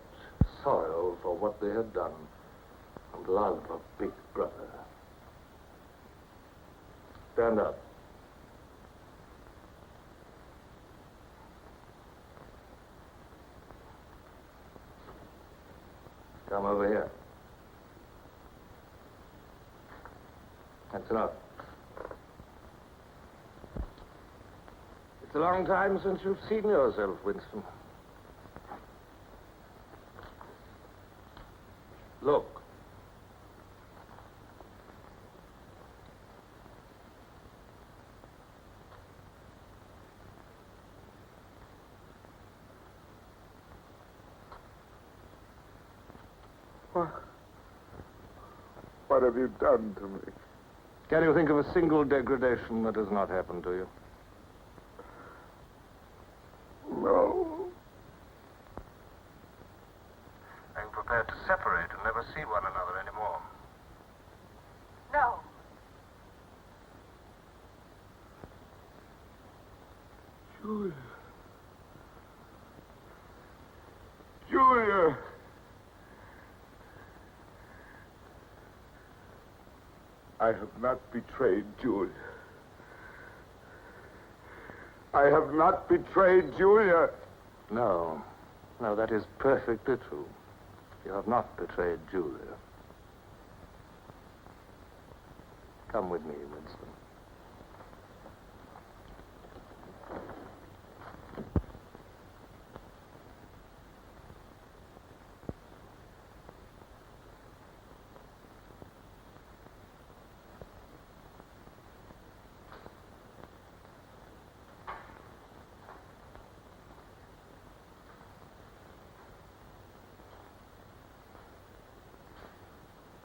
sorrow for what they had done and love of Big Brother. Stand up. Come over here. That's enough. It's a long time since you've seen yourself, Winston. Look. What have you done to me? Can you think of a single degradation that has not happened to you? No. Are you prepared to separate and never see one another anymore? No. Julia. Julia. I have not betrayed Julia. I have not betrayed Julia. No. No, that is perfectly true. You have not betrayed Julia. Come with me, Winston.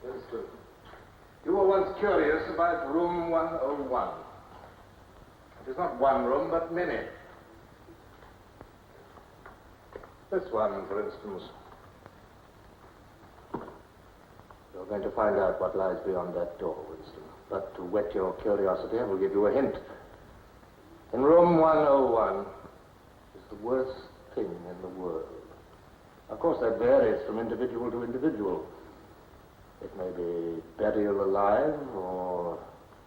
Winston, you were once curious about room 101. It is not one room, but many. This one, for instance. You're going to find out what lies beyond that door, Winston. But to whet your curiosity, I will give you a hint. In room 101 is the worst thing in the world. Of course, that varies from individual to individual. It may be burial alive, or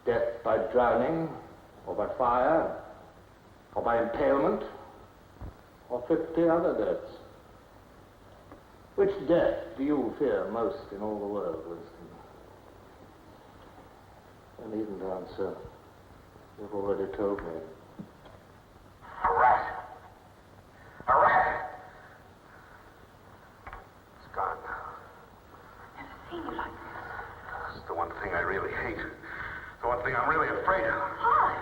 death by drowning, or by fire, or by impalement, or 50 other deaths. Which death do you fear most in all the world, Winston? You needn't answer. You've already told me. A rat. A rat. It's gone now. Seen you like this. It's the one thing I really hate. The one thing I'm really afraid of. Why?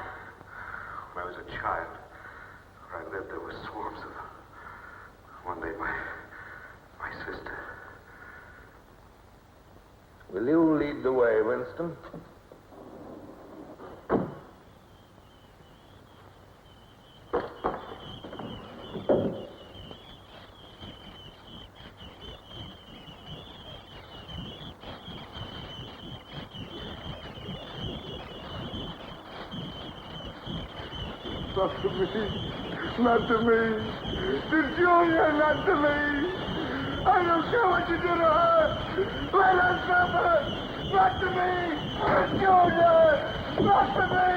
When I was a child, where I lived, there were swarms of them. One day, my sister. Will you lead the way, Winston? Not to me. Not to me. To Julia, not to me. I don't care what you do to her. Let her suffer. Not to me. To Julia. Not to me.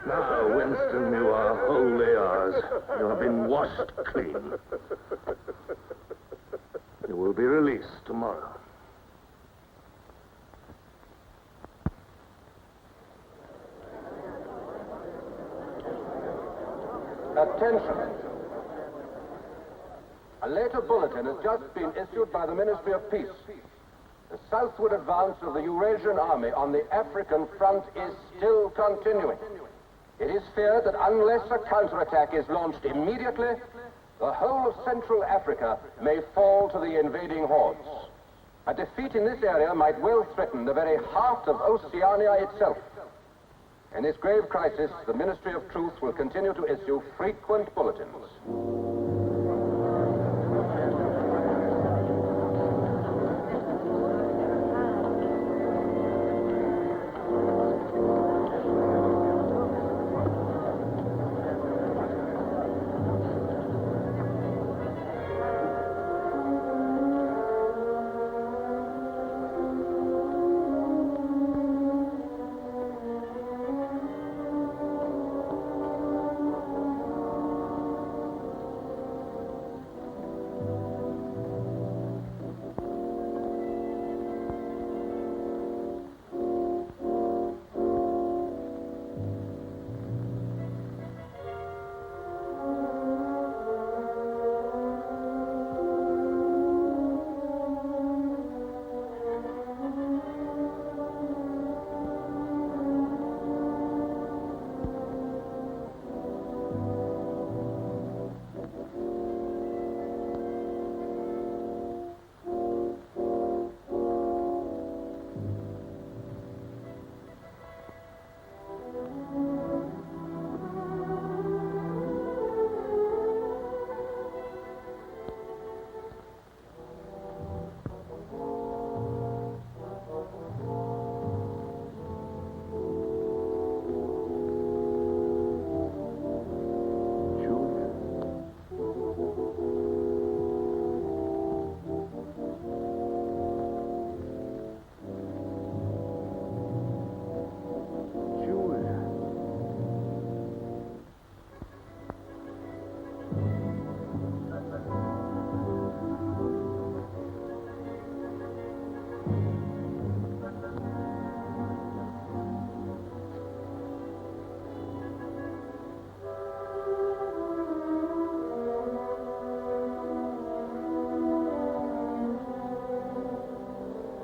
Now, Winston, you are wholly ours. You have been washed clean. You will be released tomorrow. Attention. A later bulletin has just been issued by the Ministry of Peace. The southward advance of the Eurasian army on the African front is still continuing. It is feared that unless a counterattack is launched immediately, the whole of Central Africa may fall to the invading hordes. A defeat in this area might well threaten the very heart of Oceania itself. In this grave crisis, the Ministry of Truth will continue to issue frequent bulletins.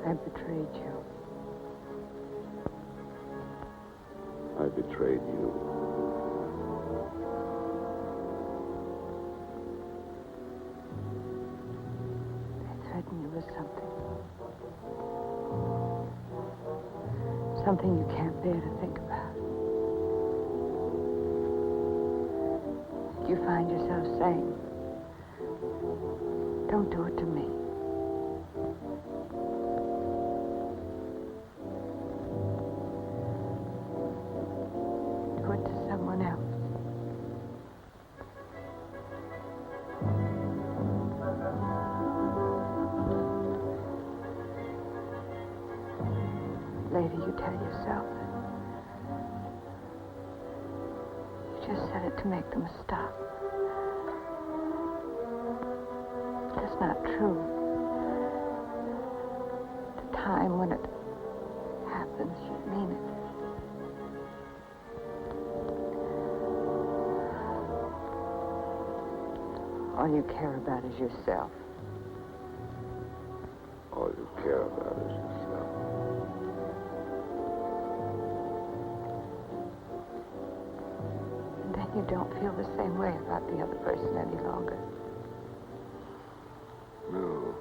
I betrayed you. I betrayed you. They threatened you with something. Something you can't bear to think about. You find yourself saying, don't do it to me. Do it to someone else. Later, you tell yourself you just said it to make them stop. That's not true. The time when it happens, you mean it. All you care about is yourself. All you care about is yourself. And then you don't feel the same way about the other person any longer. No.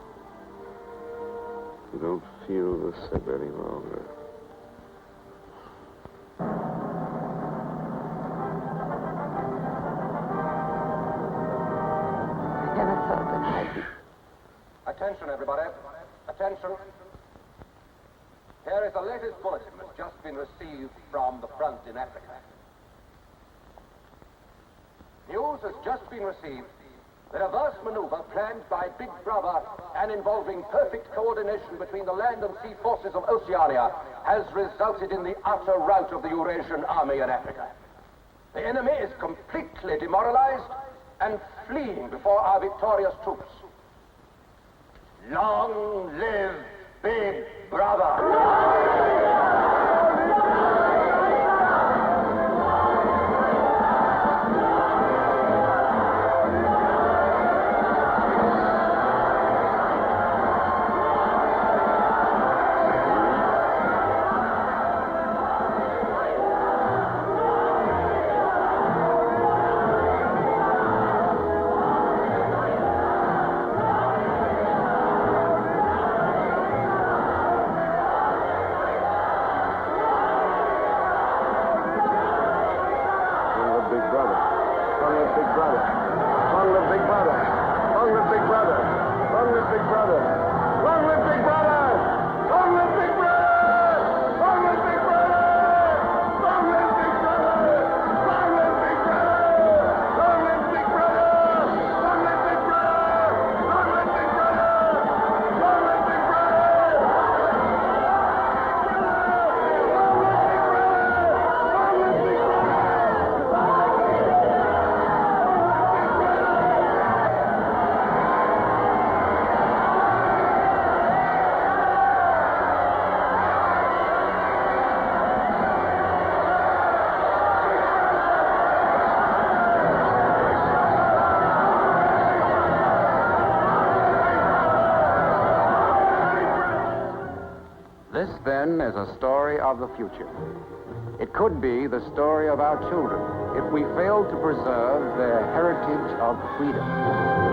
You don't feel the same any longer. I never thought that I'd be... Attention, everybody. Attention. Here is the latest bulletin that's just been received from the front in Africa. News has just been received that a vast maneuver planned by Big Brother and involving perfect coordination between the land and sea forces of Oceania has resulted in the utter rout of the Eurasian army in Africa. The enemy is completely demoralized and fleeing before our victorious troops. Long live Big Brother! This, then, is a story of the future. It could be the story of our children if we fail to preserve their heritage of freedom.